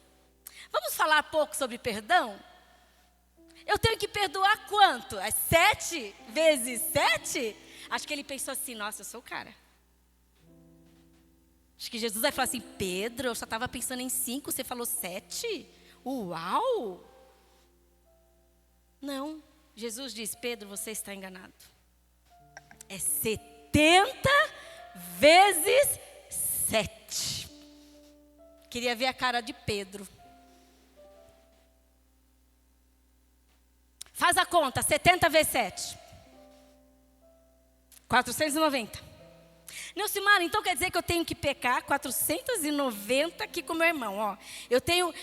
B: vamos falar um pouco sobre perdão? Eu tenho que perdoar quanto? 7 vezes 7? Acho que ele pensou assim: nossa, eu sou o cara. Acho que Jesus vai falar assim: Pedro, eu só estava pensando em 5, você falou 7? Uau! Não, Jesus diz: Pedro, você está enganado. É 70 vezes 7. Queria ver a cara de Pedro. Faz a conta, 70 vezes 7. 490. Neucimara, então quer dizer que eu tenho que pecar 490 aqui com meu irmão, ó.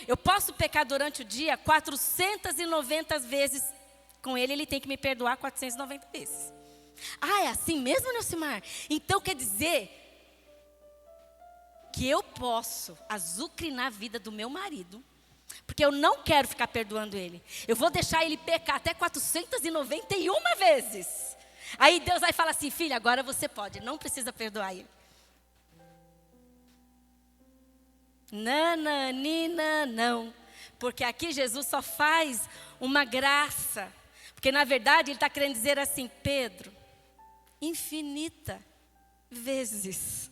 B: Eu posso pecar durante o dia 490 vezes com ele, ele tem que me perdoar 490 vezes. Ah, é assim mesmo, Neucimar? Então quer dizer que eu posso azucrinar a vida do meu marido, porque eu não quero ficar perdoando ele. Eu vou deixar ele pecar até 491 vezes. Aí Deus vai falar assim: filha, agora você pode, não precisa perdoar ele. Nananina, não. Porque aqui Jesus só faz uma graça. Porque na verdade ele está querendo dizer assim: Pedro, infinita vezes.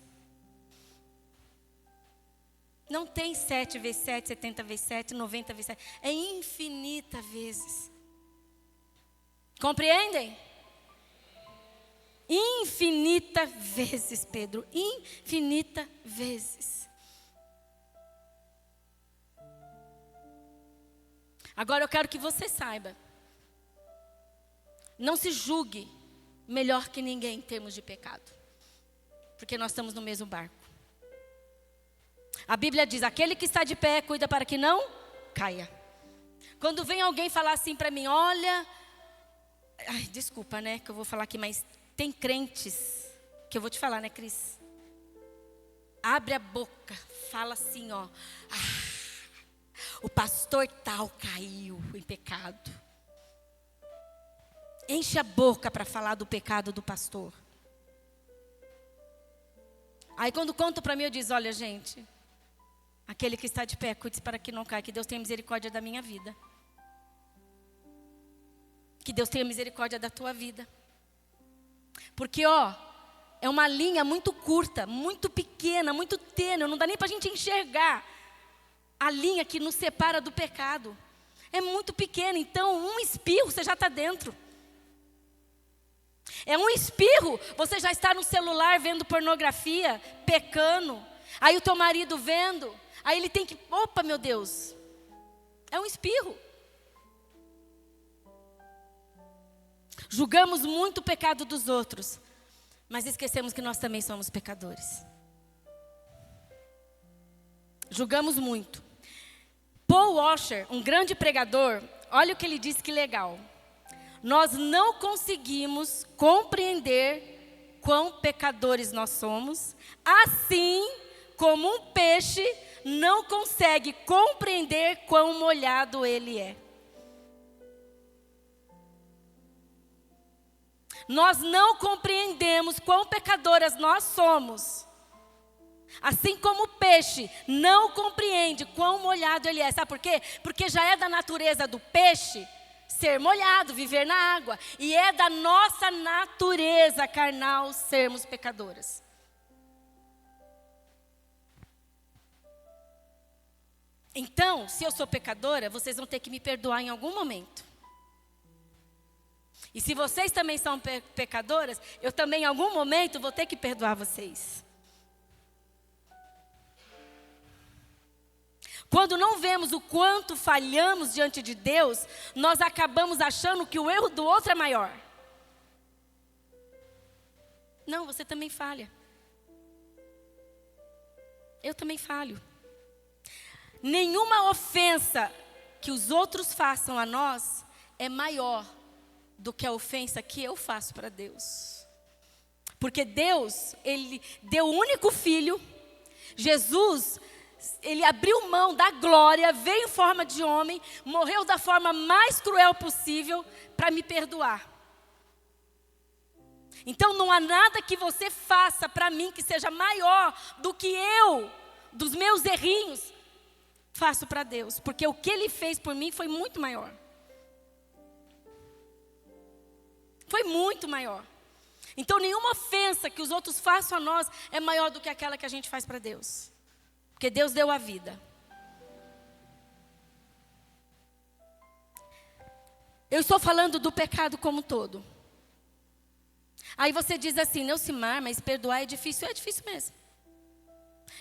B: Não tem 7 vezes 7, 70 vezes 7, 90 vezes 7. É infinita vezes. Compreendem? Infinita vezes, Pedro. Infinita vezes. Agora eu quero que você saiba. Não se julgue melhor que ninguém em termos de pecado. Porque nós estamos no mesmo barco. A Bíblia diz: aquele que está de pé, cuida para que não caia. Quando vem alguém falar assim para mim: olha, ai, desculpa, né, que eu vou falar aqui, mas tem crentes, que eu vou te falar, né, Cris? Abre a boca, fala assim, ó: o pastor tal caiu em pecado. Enche a boca para falar do pecado do pastor. Aí quando contam para mim, eu digo: olha, gente, aquele que está de pé, cuide para que não caia. Que Deus tenha misericórdia da minha vida. Que Deus tenha misericórdia da tua vida. Porque, ó, é uma linha muito curta, muito pequena, muito tênue. Não dá nem para a gente enxergar a linha que nos separa do pecado. É muito pequena, então um espirro você já está dentro. É um espirro, você já está no celular vendo pornografia, pecando. Aí o teu marido vendo, aí ele tem que, opa, meu Deus, é um espirro. Julgamos muito o pecado dos outros, mas esquecemos que nós também somos pecadores. Julgamos muito. Paul Washer, um grande pregador, olha o que ele disse, que legal. Nós não conseguimos compreender quão pecadores nós somos, assim como um peixe não consegue compreender quão molhado ele é. Nós não compreendemos quão pecadoras nós somos, assim como o peixe não compreende quão molhado ele é. Sabe por quê? Porque já é da natureza do peixe ser molhado, viver na água. E é da nossa natureza carnal sermos pecadoras. Então, se eu sou pecadora, vocês vão ter que me perdoar em algum momento. E se vocês também são pecadoras, eu também em algum momento vou ter que perdoar vocês. Quando não vemos o quanto falhamos diante de Deus, nós acabamos achando que o erro do outro é maior. Não, você também falha. Eu também falho. Nenhuma ofensa que os outros façam a nós é maior do que a ofensa que eu faço para Deus. Porque Deus, Ele deu o único filho, Jesus, Ele abriu mão da glória, veio em forma de homem, morreu da forma mais cruel possível para me perdoar. Então não há nada que você faça para mim que seja maior do que eu, dos meus errinhos, faço para Deus. Porque o que Ele fez por mim foi muito maior. Foi muito maior. Então nenhuma ofensa que os outros façam a nós é maior do que aquela que a gente faz para Deus. Porque Deus deu a vida. Eu estou falando do pecado como um todo. Aí você diz assim, Neucimar, mas perdoar é difícil mesmo.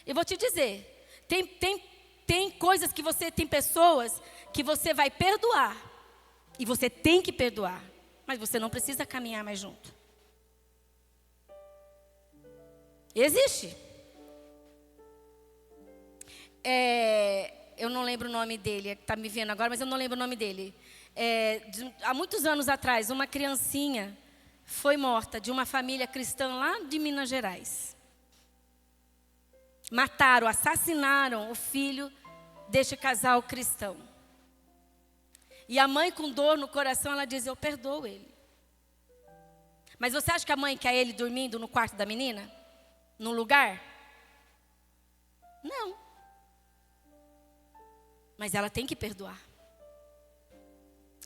B: Eu vou te dizer, tem coisas que tem pessoas que você vai perdoar. E você tem que perdoar. Mas você não precisa caminhar mais junto. Existe. Eu não lembro o nome dele, está me vendo agora, mas eu não lembro o nome dele. Há muitos anos atrás, uma criancinha foi morta de uma família cristã lá de Minas Gerais. Mataram, assassinaram o filho deste casal cristão. E a mãe, com dor no coração, ela diz, eu perdoo ele. Mas você acha que a mãe quer ele dormindo no quarto da menina? Num lugar? Não. Mas ela tem que perdoar.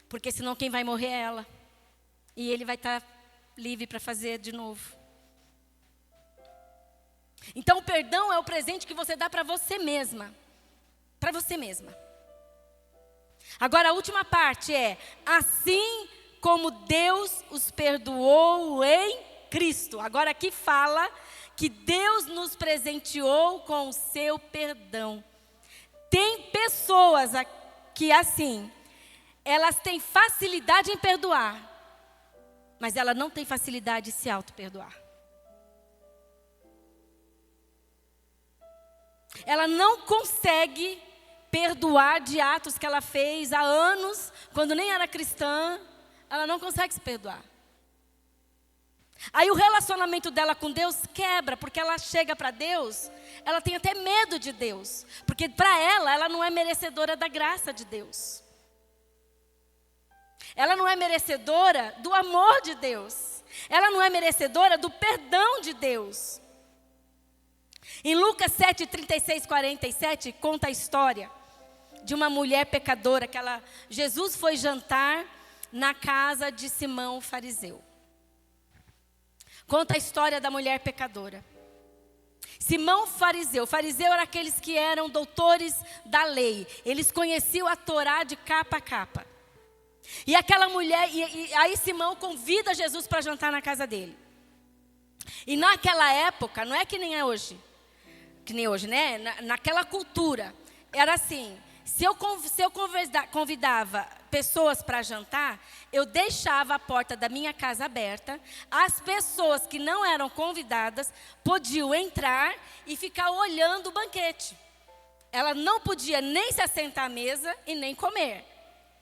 B: Porque senão quem vai morrer é ela. E ele vai estar livre para fazer de novo. Então o perdão é o presente que você dá para você mesma. Para você mesma. Agora a última parte é, assim como Deus os perdoou em Cristo. Agora aqui fala que Deus nos presenteou com o seu perdão. Tem pessoas que assim, elas têm facilidade em perdoar, mas ela não tem facilidade em se auto-perdoar. Ela não consegue perdoar de atos que ela fez há anos, quando nem era cristã, ela não consegue se perdoar. Aí o relacionamento dela com Deus quebra, porque ela chega para Deus, ela tem até medo de Deus, porque para ela não é merecedora da graça de Deus. Ela não é merecedora do amor de Deus. Ela não é merecedora do perdão de Deus. Em Lucas 7, 36, 47, conta a história de uma mulher pecadora, Jesus foi jantar na casa de Simão o fariseu. Conta a história da mulher pecadora. Simão fariseu era aqueles que eram doutores da lei. Eles conheciam a Torá de capa a capa. E aquela mulher, aí Simão convida Jesus para jantar na casa dele. E naquela época, não é que nem hoje, né? Naquela cultura, era assim, se eu convidava pessoas para jantar, eu deixava a porta da minha casa aberta, as pessoas que não eram convidadas podiam entrar e ficar olhando o banquete. Ela não podia nem se assentar à mesa e nem comer,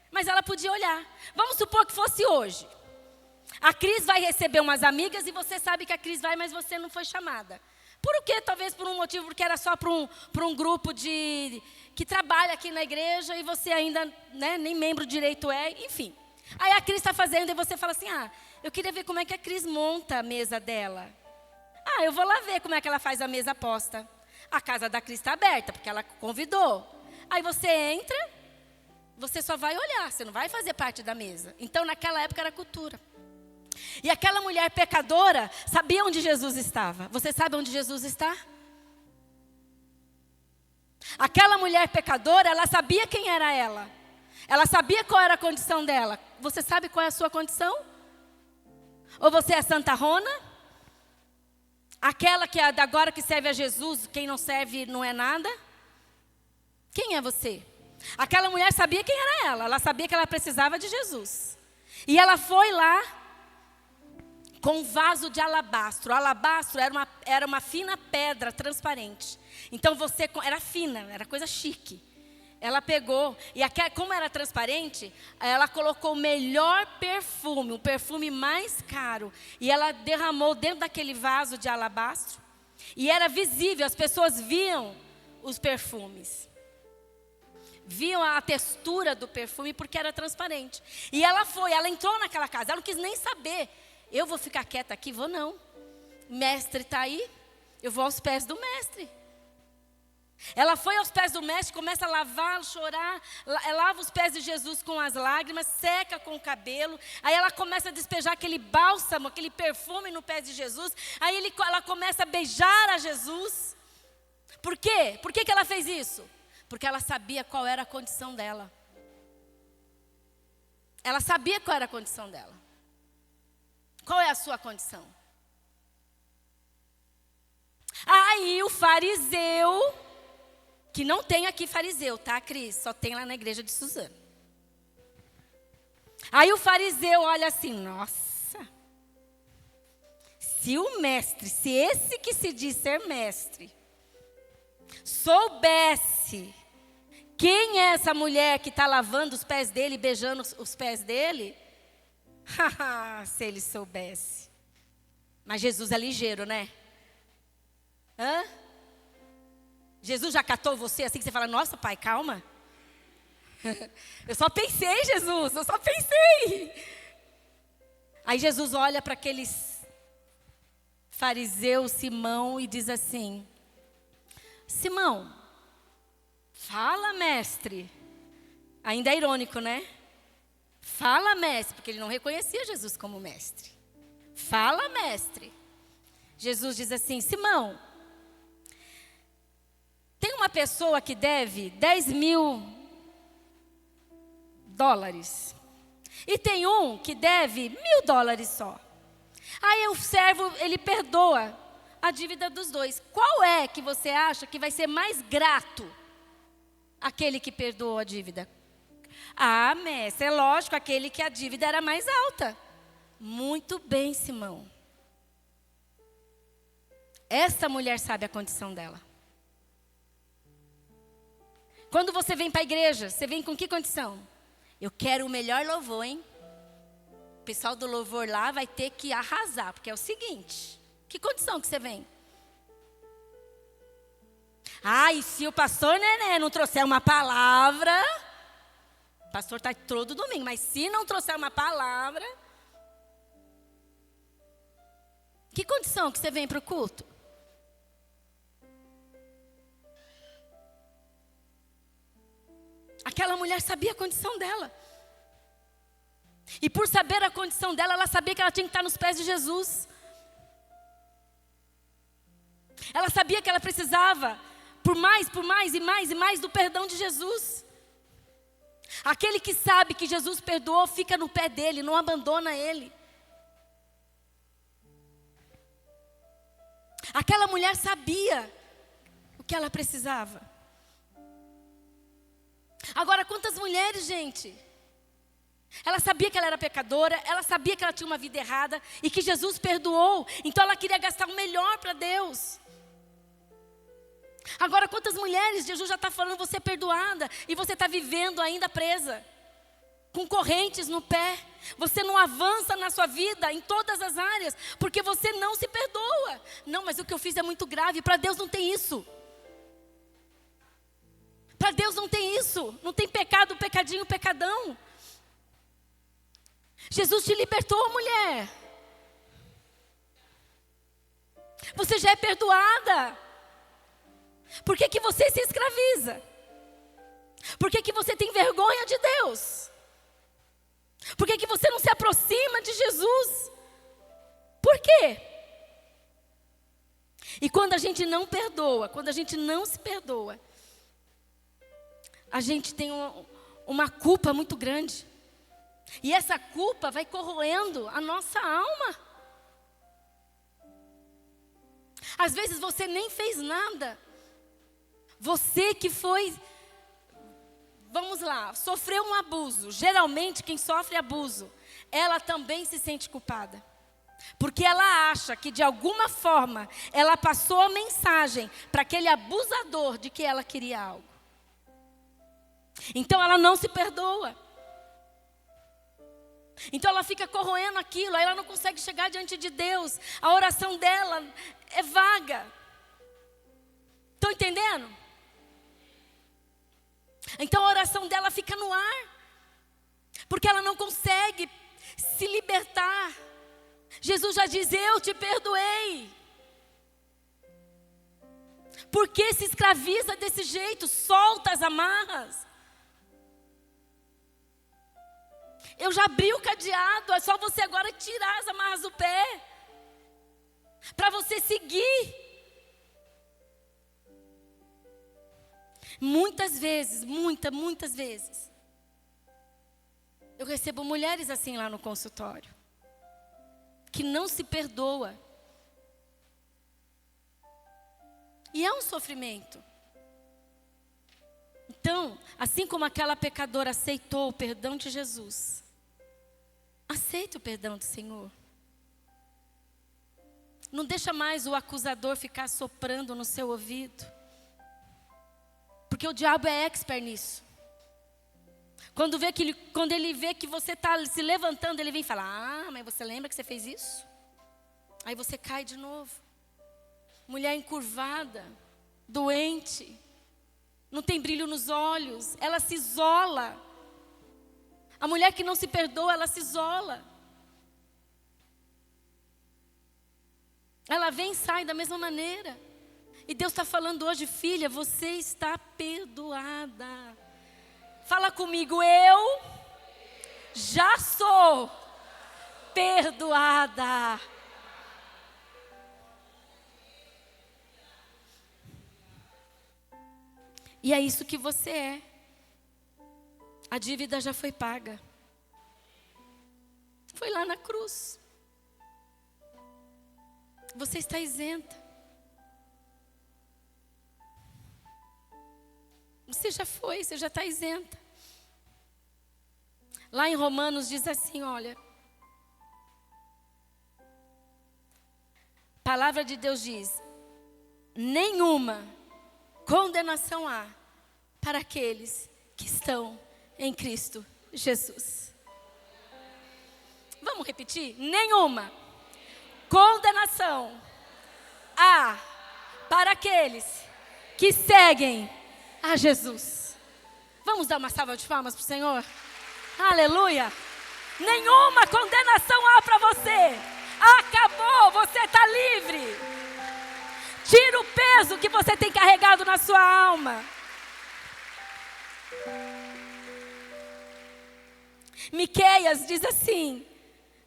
B: mas ela podia olhar. Vamos supor que fosse hoje. A Cris vai receber umas amigas e você sabe que a Cris vai, mas você não foi chamada. Por o quê? Talvez por um motivo, porque era só para um grupo que trabalha aqui na igreja e você ainda, né, nem membro direito é, enfim. Aí a Cris está fazendo e você fala assim, eu queria ver como é que a Cris monta a mesa dela. Eu vou lá ver como é que ela faz a mesa posta. A casa da Cris está aberta, porque ela convidou. Aí você entra, você só vai olhar, você não vai fazer parte da mesa. Então naquela época era cultura. E aquela mulher pecadora sabia onde Jesus estava. Você sabe onde Jesus está? Aquela mulher pecadora, ela sabia quem era ela. Ela sabia qual era a condição dela. Você sabe qual é a sua condição? Ou você é santarrona? Aquela que é da agora que serve a Jesus, quem não serve não é nada? Quem é você? Aquela mulher sabia quem era ela sabia que ela precisava de Jesus. E ela foi lá com um vaso de alabastro. O alabastro era uma fina pedra transparente. Então era fina, era coisa chique. Ela pegou, e como era transparente, ela colocou o melhor perfume, o perfume mais caro. E ela derramou dentro daquele vaso de alabastro. E era visível, as pessoas viam os perfumes. Viam a textura do perfume porque era transparente. E ela entrou naquela casa, ela não quis nem saber. Eu vou ficar quieta aqui? Vou não. Mestre está aí, eu vou aos pés do mestre. Ela foi aos pés do mestre, começa a lavar, chorar, lava os pés de Jesus com as lágrimas, seca com o cabelo. Aí ela começa a despejar aquele bálsamo, aquele perfume no pé de Jesus. Aí ela começa a beijar a Jesus. Por quê? Por que ela fez isso? Porque ela sabia qual era a condição dela. Ela sabia qual era a condição dela. Qual é a sua condição? Aí o fariseu, que não tem aqui fariseu, tá, Cris? Só tem lá na igreja de Suzano. Aí o fariseu olha assim, nossa, se esse que se diz ser mestre, soubesse quem é essa mulher que está lavando os pés dele, beijando os pés dele, se ele soubesse. Mas Jesus é ligeiro, né? Hã? Jesus já catou você assim que você fala, nossa, pai, calma. Eu só pensei, Jesus, eu só pensei. Aí Jesus olha para aqueles fariseus, Simão, e diz assim, Simão, fala, mestre. Ainda é irônico, né? Fala, mestre, porque ele não reconhecia Jesus como mestre. Fala, mestre. Jesus diz assim, Simão, tem uma pessoa que deve $10.000. E tem um que deve $1.000 só. Aí o servo, ele perdoa a dívida dos dois. Qual é que você acha que vai ser mais grato? Aquele que perdoou a dívida. Ah, mestre, é lógico, aquele que a dívida era mais alta. Muito bem, Simão. Essa mulher sabe a condição dela. Quando você vem para a igreja, você vem com que condição? Eu quero o melhor louvor, hein? O pessoal do louvor lá vai ter que arrasar, porque é o seguinte, que condição que você vem? Ah, e se o pastor Nené não trouxer uma palavra, o pastor está todo domingo, mas se não trouxer uma palavra, que condição que você vem para o culto? Aquela mulher sabia a condição dela. E por saber a condição dela, ela sabia que ela tinha que estar nos pés de Jesus. Ela sabia que ela precisava, por mais e mais do perdão de Jesus. Aquele que sabe que Jesus perdoou, fica no pé dele, não abandona ele. Aquela mulher sabia o que ela precisava. Agora, quantas mulheres, gente? Ela sabia que ela era pecadora, ela sabia que ela tinha uma vida errada e que Jesus perdoou, então ela queria gastar o melhor para Deus. Agora, quantas mulheres, Jesus já está falando, você é perdoada e você está vivendo ainda presa, com correntes no pé. Você não avança na sua vida em todas as áreas, porque você não se perdoa. Não, mas o que eu fiz é muito grave, para Deus não tem isso. Para Deus não tem isso, não tem pecado, pecadinho, pecadão. Jesus te libertou, mulher. Você já é perdoada. Por que você se escraviza? Por que você tem vergonha de Deus? Por que você não se aproxima de Jesus? Por quê? E quando a gente não perdoa, quando a gente não se perdoa, a gente tem uma culpa muito grande. E essa culpa vai corroendo a nossa alma. Às vezes você nem fez nada. Você que foi, vamos lá, sofreu um abuso. Geralmente quem sofre abuso, ela também se sente culpada. Porque ela acha que de alguma forma ela passou a mensagem para aquele abusador de que ela queria algo. Então ela não se perdoa. Então ela fica corroendo aquilo, aí ela não consegue chegar diante de Deus. A oração dela é vaga. Estão entendendo? Então a oração dela fica no ar. Porque ela não consegue se libertar. Jesus já diz, eu te perdoei. Por que se escraviza desse jeito? Solta as amarras. Eu já abri o cadeado, é só você agora tirar as amarras do pé. Para você seguir. Muitas vezes, muitas vezes. Eu recebo mulheres assim lá no consultório. Que não se perdoa. E é um sofrimento. Então, assim como aquela pecadora aceitou o perdão de Jesus, aceite o perdão do Senhor. Não deixa mais o acusador ficar soprando no seu ouvido. Porque o diabo é expert nisso. Quando ele vê que você está se levantando, ele vem falar, mas você lembra que você fez isso? Aí você cai de novo. Mulher encurvada, doente, não tem brilho nos olhos, ela se isola. A mulher que não se perdoa, ela se isola. Ela vem e sai da mesma maneira. E Deus está falando hoje, filha, você está perdoada. Fala comigo, eu já sou perdoada. E é isso que você é. A dívida já foi paga. Foi lá na cruz. Você está isenta. Você já está isenta. Lá em Romanos diz assim, olha. A palavra de Deus diz, nenhuma condenação há para aqueles que estão em Cristo Jesus. Vamos repetir? Nenhuma condenação há para aqueles que seguem a Jesus. Vamos dar uma salva de palmas para o Senhor? Aleluia! Nenhuma condenação há para você. Acabou, você está livre. Tira o peso que você tem carregado na sua alma. Miqueias diz assim: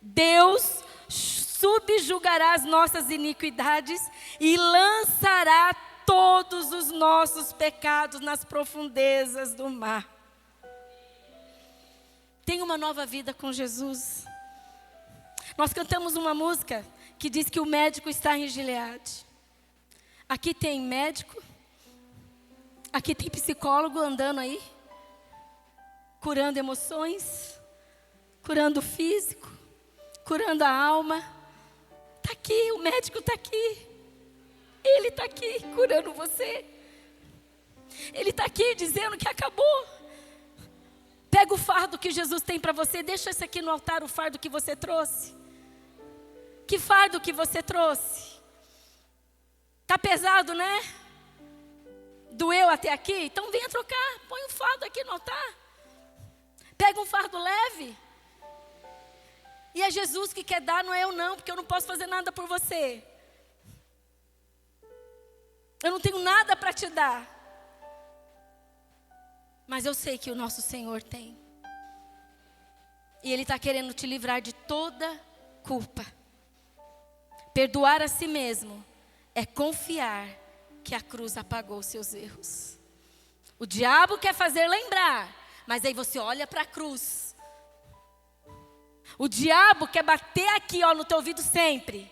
B: Deus subjugará as nossas iniquidades e lançará todos os nossos pecados nas profundezas do mar. Tem uma nova vida com Jesus. Nós cantamos uma música que diz que o médico está em Gileade. Aqui tem médico, aqui tem psicólogo andando aí, curando emoções, curando o físico, curando a alma. Está aqui, o médico está aqui. Ele está aqui curando você. Ele está aqui dizendo que acabou. Pega o fardo que Jesus tem para você. Deixa esse aqui no altar, o fardo que você trouxe. Que fardo que você trouxe? Está pesado, né? Doeu até aqui? Então venha trocar. Põe um fardo aqui no altar. Pega um fardo leve. E é Jesus que quer dar, não é eu não. Porque eu não posso fazer nada por você. Eu não tenho nada para te dar. Mas eu sei que o nosso Senhor tem. E Ele está querendo te livrar de toda culpa. Perdoar a si mesmo é confiar que a cruz apagou os seus erros. O diabo quer fazer lembrar, mas aí você olha para a cruz. O diabo quer bater aqui, ó, no teu ouvido sempre.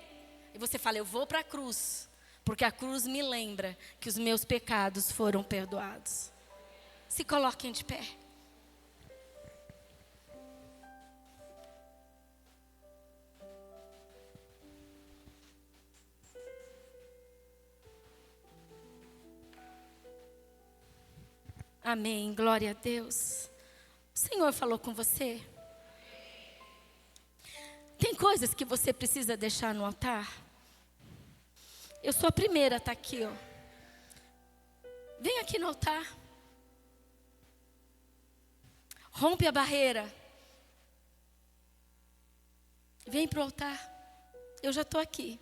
B: E você fala, eu vou para a cruz. porque a cruz me lembra que os meus pecados foram perdoados. Se coloquem de pé. Amém, glória a Deus. O Senhor falou com você? Tem coisas que você precisa deixar no altar? Eu sou a primeira a estar aqui, ó. Vem aqui no altar. Rompe a barreira. Vem para o altar. Eu já estou aqui.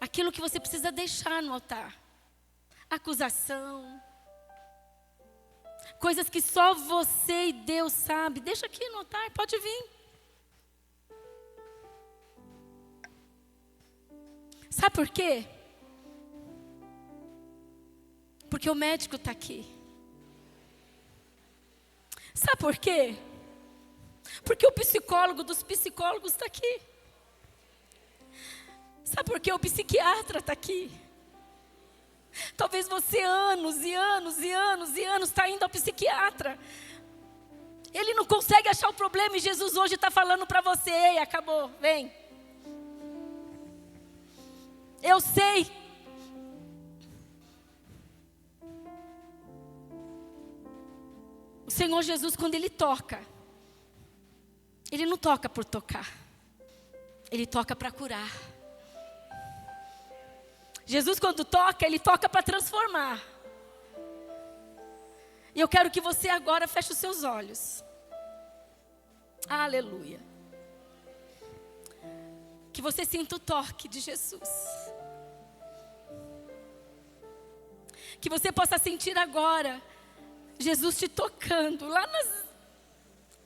B: Aquilo que você precisa deixar no altar. Acusação. Coisas que só você e Deus sabe. Deixa aqui no altar, pode vir. Sabe por quê? Porque o médico está aqui. Sabe por quê? Porque o psicólogo dos psicólogos está aqui. Sabe por quê? O psiquiatra está aqui. Talvez você anos e anos e anos e anos está indo ao psiquiatra. Ele não consegue achar o problema e Jesus hoje está falando para você: ei, acabou, vem. Eu sei. O Senhor Jesus, quando Ele toca, Ele não toca por tocar. Ele toca para curar. Jesus, quando toca, Ele toca para transformar. E eu quero que você agora feche os seus olhos. Aleluia. Que você sinta o toque de Jesus. Que você possa sentir agora Jesus te tocando lá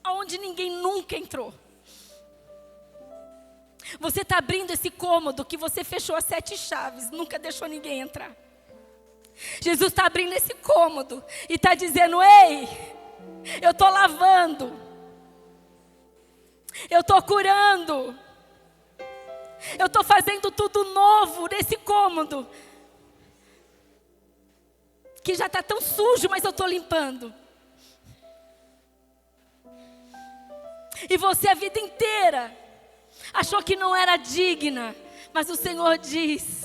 B: onde ninguém nunca entrou. Você está abrindo esse cômodo que você fechou as 7 chaves, nunca deixou ninguém entrar. Jesus está abrindo esse cômodo e está dizendo: ei, eu estou lavando, eu estou curando, eu estou fazendo tudo novo nesse cômodo, que já está tão sujo, mas eu estou limpando. E você a vida inteira achou que não era digna, mas o Senhor diz: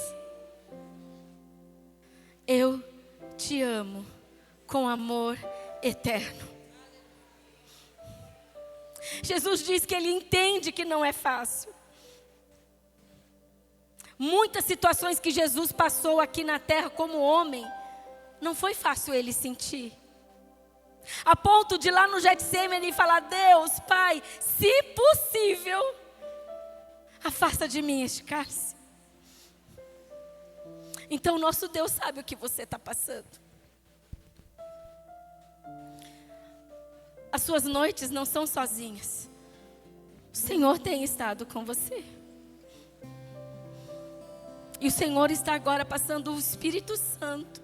B: eu te amo com amor eterno. Jesus diz que Ele entende que não é fácil. Muitas situações que Jesus passou aqui na terra como homem, não foi fácil Ele sentir. A ponto de lá no Getsemane falar: Deus, Pai, se possível, afasta de mim este cálice. Então nosso Deus sabe o que você está passando. As suas noites não são sozinhas. O Senhor tem estado com você. E o Senhor está agora passando o Espírito Santo,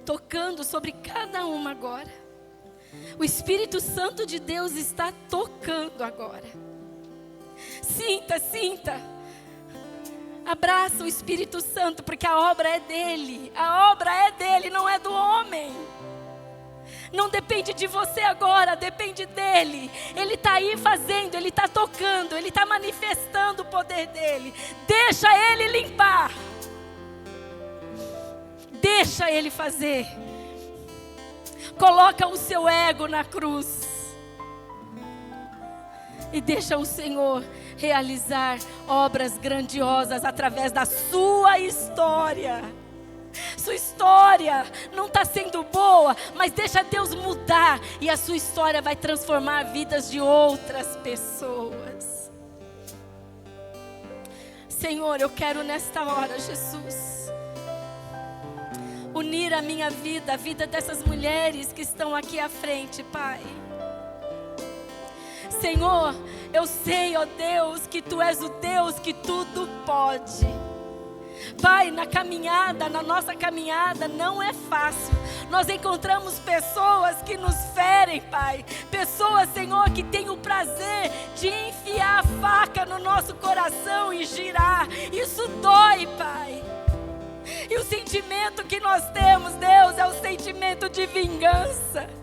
B: tocando sobre cada uma agora. O Espírito Santo de Deus está tocando agora. Sinta, sinta. Abraça o Espírito Santo, porque a obra é dele. A obra é dele, não é do homem. Não depende de você agora, depende dele. Ele está aí fazendo, ele está tocando, ele está manifestando o poder dele. Deixa ele limpar. Deixa ele fazer. Coloca o seu ego na cruz. E deixa o Senhor realizar obras grandiosas através da sua história. Sua história não está sendo boa, mas deixa Deus mudar. E a sua história vai transformar vidas de outras pessoas. Senhor, eu quero nesta hora, Jesus, unir a minha vida, a vida dessas mulheres que estão aqui à frente, Pai. Senhor, eu sei, ó Deus, que Tu és o Deus que tudo pode. Pai, na caminhada, na nossa caminhada, não é fácil. Nós encontramos pessoas que nos ferem, Pai. Pessoas, Senhor, que têm o prazer de enfiar a faca no nosso coração e girar. Isso dói, Pai. E o sentimento que nós temos, Deus, é o sentimento de vingança.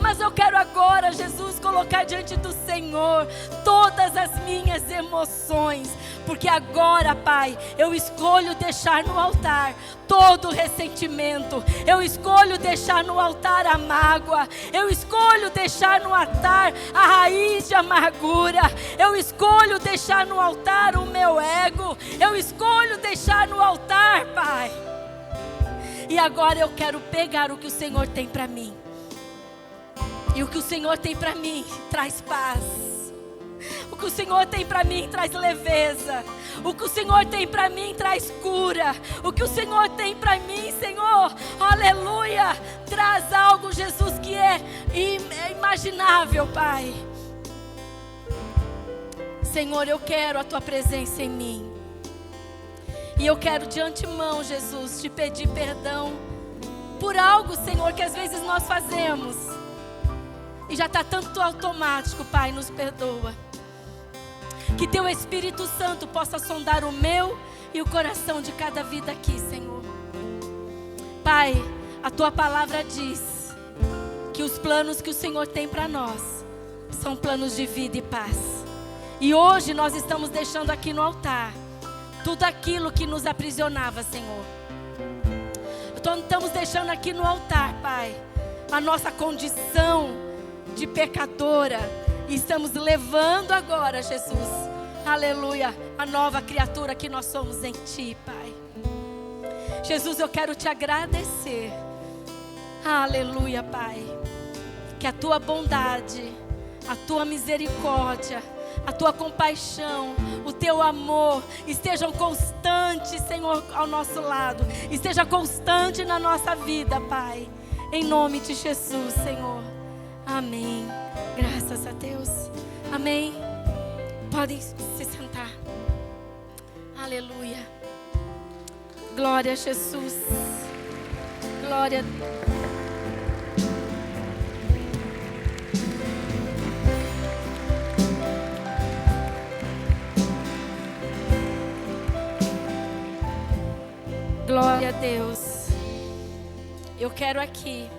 B: Mas eu quero agora, Jesus, colocar diante do Senhor todas as minhas emoções. Porque agora, Pai, eu escolho deixar no altar todo o ressentimento. Eu escolho deixar no altar a mágoa. Eu escolho deixar no altar a raiz de amargura. Eu escolho deixar no altar o meu ego. Eu escolho deixar no altar, Pai. E agora eu quero pegar o que o Senhor tem para mim. E o que o Senhor tem para mim traz paz. O que o Senhor tem para mim traz leveza. O que o Senhor tem para mim traz cura. O que o Senhor tem para mim, Senhor, aleluia, traz algo, Jesus, que é inimaginável, Pai. Senhor, eu quero a Tua presença em mim. E eu quero de antemão, Jesus, te pedir perdão por algo, Senhor, que às vezes nós fazemos e já está tanto automático. Pai, nos perdoa. Que Teu Espírito Santo possa sondar o meu e o coração de cada vida aqui, Senhor. Pai, a Tua palavra diz que os planos que o Senhor tem para nós são planos de vida e paz. E hoje nós estamos deixando aqui no altar tudo aquilo que nos aprisionava, Senhor. Então estamos deixando aqui no altar, Pai, a nossa condição de pecadora, e estamos levando agora, Jesus, aleluia, a nova criatura que nós somos em Ti, Pai. Jesus, eu quero Te agradecer, aleluia, Pai, que a Tua bondade, a Tua misericórdia, a Tua compaixão, o Teu amor estejam constantes, Senhor, ao nosso lado, esteja constante na nossa vida, Pai, em nome de Jesus, Senhor. Amém. Graças a Deus. Amém. Podem se sentar. Aleluia. Glória a Jesus. Glória. Glória a Deus. Eu quero aqui